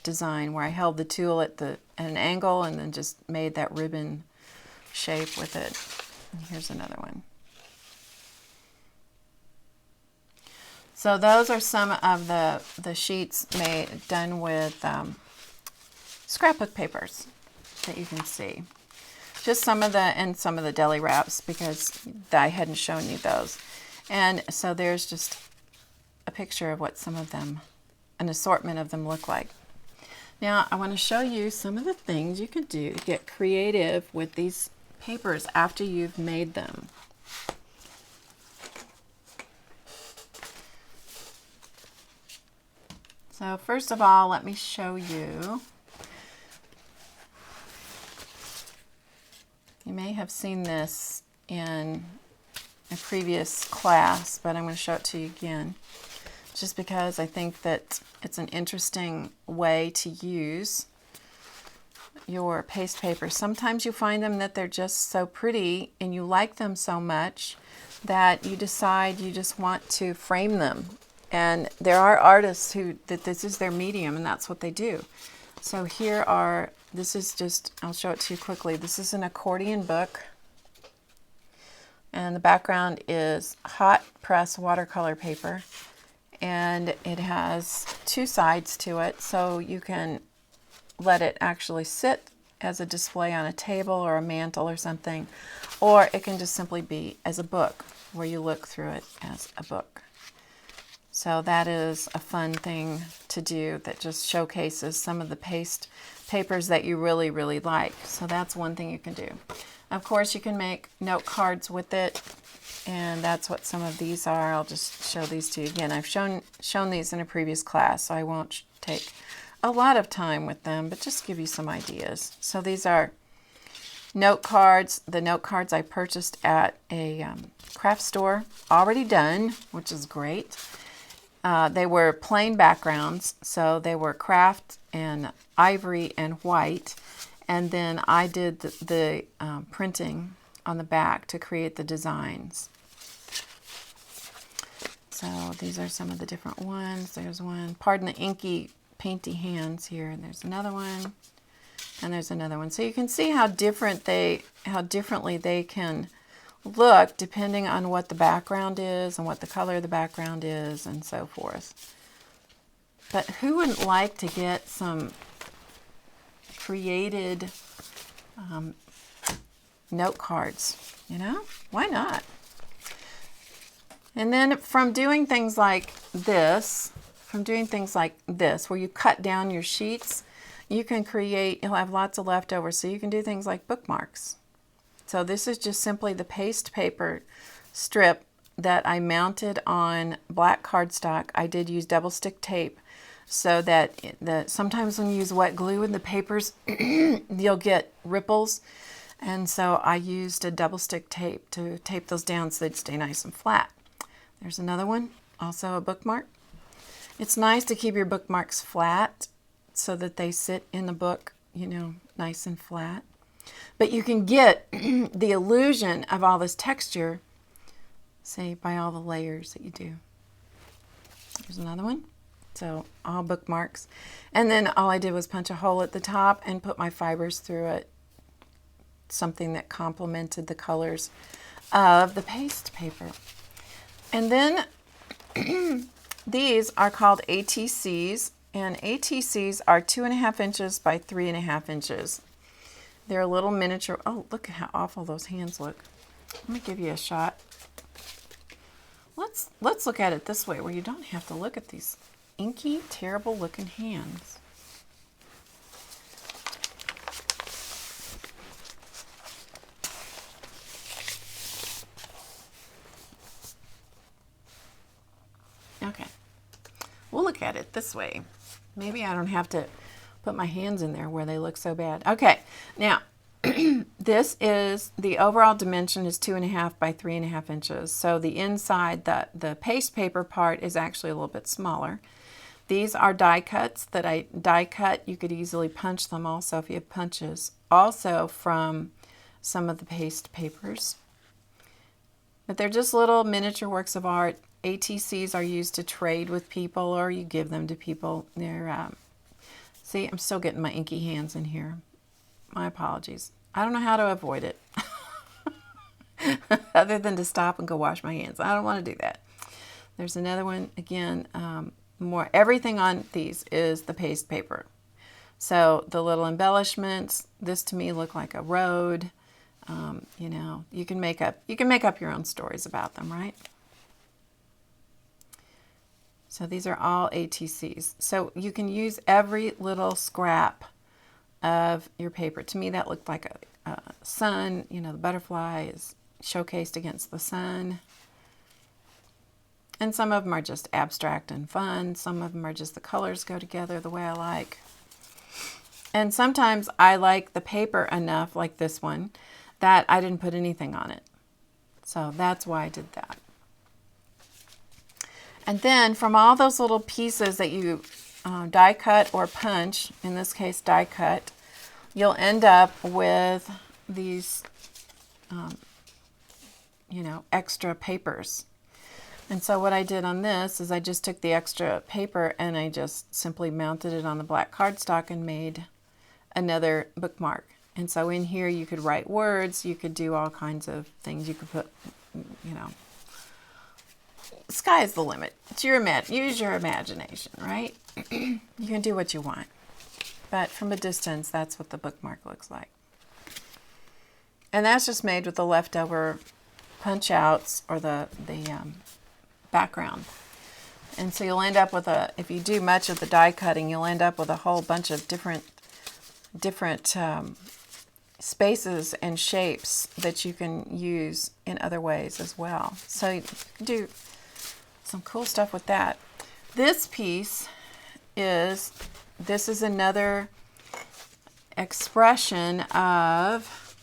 design where I held the tool at an angle and then just made that ribbon shape with it. And here's another one. So those are some of the sheets done with scrapbook papers that you can see. Just some of the Deli wraps, because I hadn't shown you those. And so there's just a picture of what some of them, an assortment of them look like. Now I want to show you some of the things you can do to get creative with these papers after you've made them. So first of all, let me show you. You may have seen this in a previous class, but I'm going to show it to you again, just because I think that it's an interesting way to use your paste paper. Sometimes you find them that they're just so pretty and you like them so much that you decide you just want to frame them. And there are artists that this is their medium and that's what they do. So here are, this is just, I'll show it to you quickly. This is an accordion book. And the background is hot press watercolor paper. And it has two sides to it, so you can let it actually sit as a display on a table or a mantle or something, or it can just simply be as a book where you look through it as a book. So that is a fun thing to do that just showcases some of the paste papers that you really, really like. So that's one thing you can do. Of course, you can make note cards with it, and that's what some of these are. I'll just show these to you again. I've shown these in a previous class, so I won't take a lot of time with them, but just give you some ideas. So these are note cards. The note cards I purchased at a craft store, already done, which is great. They were plain backgrounds, so they were craft and ivory and white. And then I did the printing on the back to create the designs. So these are some of the different ones. There's one. Pardon the inky, painty hands here. And there's another one. And there's another one. So you can see how differently they can look depending on what the background is and what the color of the background is and so forth. But who wouldn't like to get some created note cards, you know? Why not? And then from doing things like this, where you cut down your sheets, you can create, you'll have lots of leftovers, so you can do things like bookmarks. So this is just simply the paste paper strip that I mounted on black cardstock. I did use double stick tape so that sometimes when you use wet glue in the papers, you'll get ripples. And so I used a double stick tape to tape those down so they'd stay nice and flat. There's another one, also a bookmark. It's nice to keep your bookmarks flat so that they sit in the book, you know, nice and flat. But you can get the illusion of all this texture, say, by all the layers that you do. Here's another one. So all bookmarks. And then all I did was punch a hole at the top and put my fibers through it. Something that complemented the colors of the paste paper. And then these are called ATCs. And ATCs are 2.5 inches by 3.5 inches. They're a little miniature. Oh, look at how awful those hands look. Let me give you a shot. Let's look at it this way, where you don't have to look at these inky, terrible looking hands. Okay, we'll look at it this way. Maybe I don't have to put my hands in there where they look so bad. Okay, now this is, the overall dimension is 2.5 by 3.5 inches. So the inside, the paste paper part is actually a little bit smaller. These are die cuts that I die cut. You could easily punch them also if you have punches. Also from some of the paste papers. But they're just little miniature works of art. ATCs are used to trade with people, or you give them to people. They're, see, I'm still getting my inky hands in here. My apologies. I don't know how to avoid it. Other than to stop and go wash my hands. I don't want to do that. There's another one. Again, everything on these is the paste paper. So the little embellishments, this to me look like a road. You know, you can make up your own stories about them, right? So these are all ATCs. So you can use every little scrap of your paper. To me, that looked like a sun. You know, the butterfly is showcased against the sun. And some of them are just abstract and fun. Some of them are just the colors go together the way I like. And sometimes I like the paper enough, like this one, that I didn't put anything on it. So that's why I did that. And then from all those little pieces that you die cut or punch, in this case die cut, you'll end up with these, you know, extra papers. And so what I did on this is I just took the extra paper and I just simply mounted it on the black cardstock and made another bookmark. And so in here you could write words, you could do all kinds of things. You could put, you know, sky is the limit. It's your use your imagination, right? You can do what you want. But from a distance, that's what the bookmark looks like. And that's just made with the leftover punch outs or the background. And so you'll end up with if you do much of the die cutting, you'll end up with a whole bunch of different spaces and shapes that you can use in other ways as well. So you can do some cool stuff with that. This piece is another expression of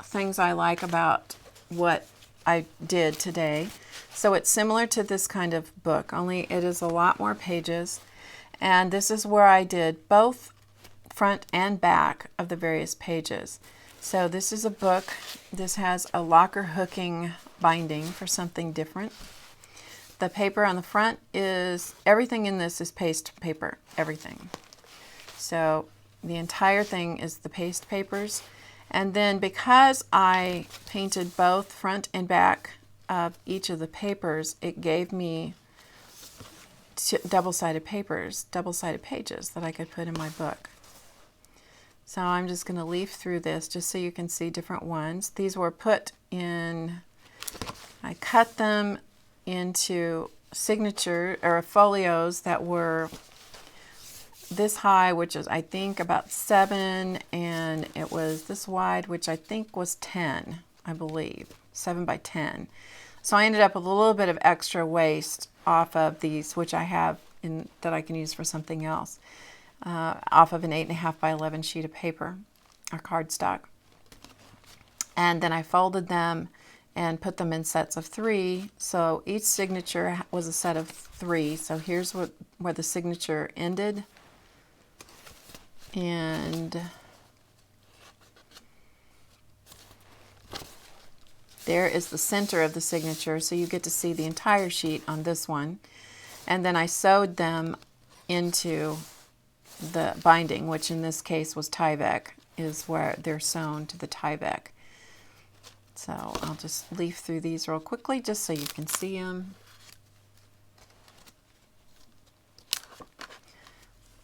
things I like about what I did today. So it's similar to this kind of book, only it is a lot more pages. And this is where I did both front and back of the various pages. So this is a book. This has a locker hooking binding for something different. The paper on the front is, everything in this is paste paper, everything. So the entire thing is the paste papers. And then because I painted both front and back of each of the papers, it gave me double-sided papers, double-sided pages that I could put in my book. So I'm just going to leaf through this just so you can see different ones. These were put in, I cut them into signature or folios that were this high, which is I think about 7, and it was this wide, which I think was 10, I believe, 7 by 10. So I ended up with a little bit of extra waste off of these, which I have that I can use for something else, off of an 8.5 by 11 sheet of paper or cardstock. And then I folded them and put them in sets of 3. So each signature was a set of 3. So here's where the signature ended. And there is the center of the signature, so you get to see the entire sheet on this one. And then I sewed them into the binding, which in this case was Tyvek, is where they're sewn to the Tyvek. So I'll just leaf through these real quickly just so you can see them.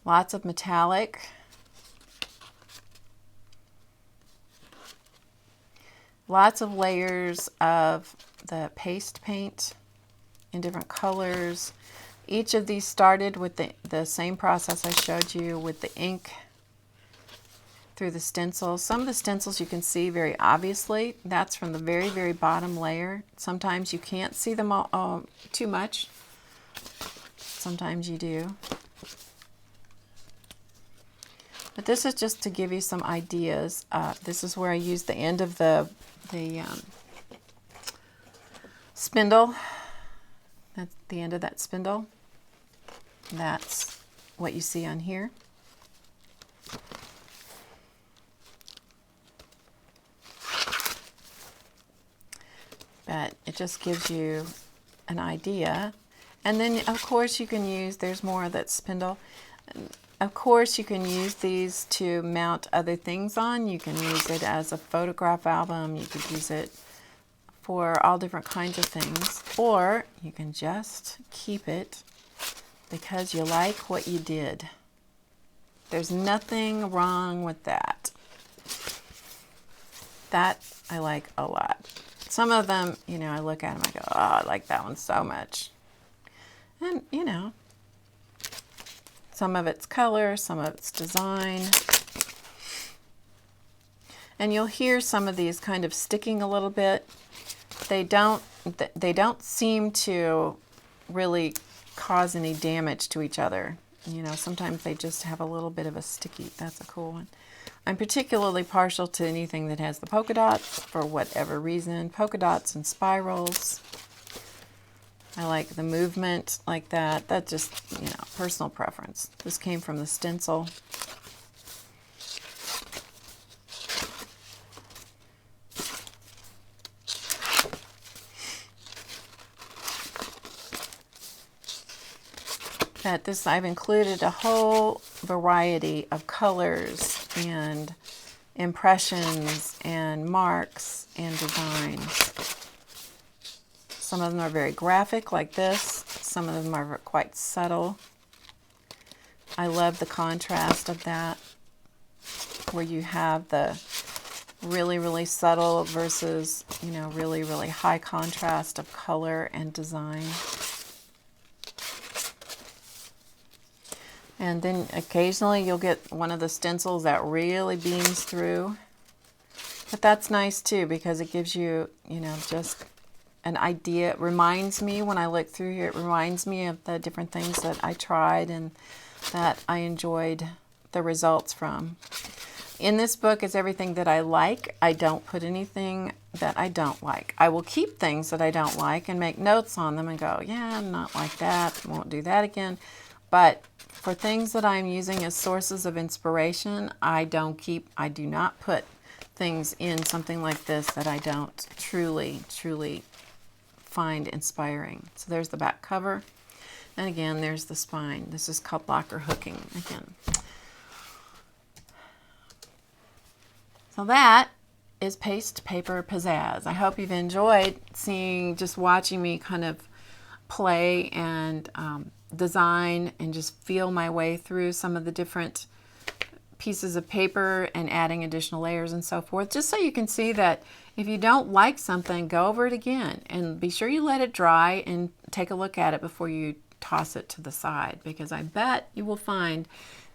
Lots of metallic. Lots of layers of the paste paint in different colors. Each of these started with the same process I showed you with the ink through the stencils. Some of the stencils you can see very obviously. That's from the very, very bottom layer. Sometimes you can't see them all too much. Sometimes you do. But this is just to give you some ideas. This is where I used the end of the spindle. That's the end of that spindle. That's what you see on here. But it just gives you an idea. And then of course you can use, there's more of that spindle. Of course you can use these to mount other things on. You can use it as a photograph album. You could use it for all different kinds of things. Or you can just keep it because you like what you did. There's nothing wrong with that. That I like a lot. Some of them, you know, I look at them, I go, oh, I like that one so much. And, you know, some of it's color, some of it's design. And you'll hear some of these kind of sticking a little bit. They don't seem to really cause any damage to each other. You know, sometimes they just have a little bit of a sticky. That's a cool one. I'm particularly partial to anything that has the polka dots for whatever reason. Polka dots and spirals. I like the movement like that. That's just, you know, personal preference. This came from the stencil. At this, I've included a whole variety of colors and impressions and marks and designs. Some of them are very graphic like this. Some of them are quite subtle. I love the contrast of that, where you have the really, really subtle versus, you know, really, really high contrast of color and design. And then occasionally you'll get one of the stencils that really beams through. But that's nice too, because it gives you, you know, just an idea. It reminds me, when I look through here, it reminds me of the different things that I tried and that I enjoyed the results from. In this book is everything that I like. I don't put anything that I don't like. I will keep things that I don't like and make notes on them and go, yeah, I'm not like that, won't do that again. But for things that I'm using as sources of inspiration, I do not put things in something like this that I don't truly find inspiring. So there's the back cover. And again, there's the spine. This is called locker hooking again. So that is Paste Paper Pizzazz. I hope you've enjoyed watching me kind of play and design and just feel my way through some of the different pieces of paper and adding additional layers and so forth, just so you can see that if you don't like something, go over it again and be sure you let it dry and take a look at it before you toss it to the side, because I bet you will find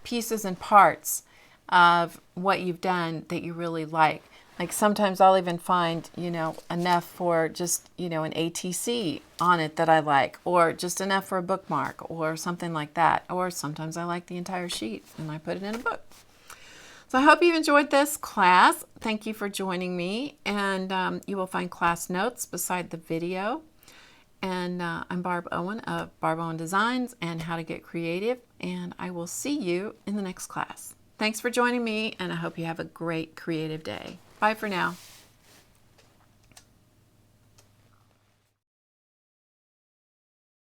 pieces and parts of what you've done that you really like. Like sometimes I'll even find, you know, enough for just, you know, an ATC on it that I like, or just enough for a bookmark or something like that. Or sometimes I like the entire sheet and I put it in a book. So I hope you've enjoyed this class. Thank you for joining me. And you will find class notes beside the video. And I'm Barb Owen of Barb Owen Designs and How to Get Creative. And I will see you in the next class. Thanks for joining me, and I hope you have a great creative day. Bye for now.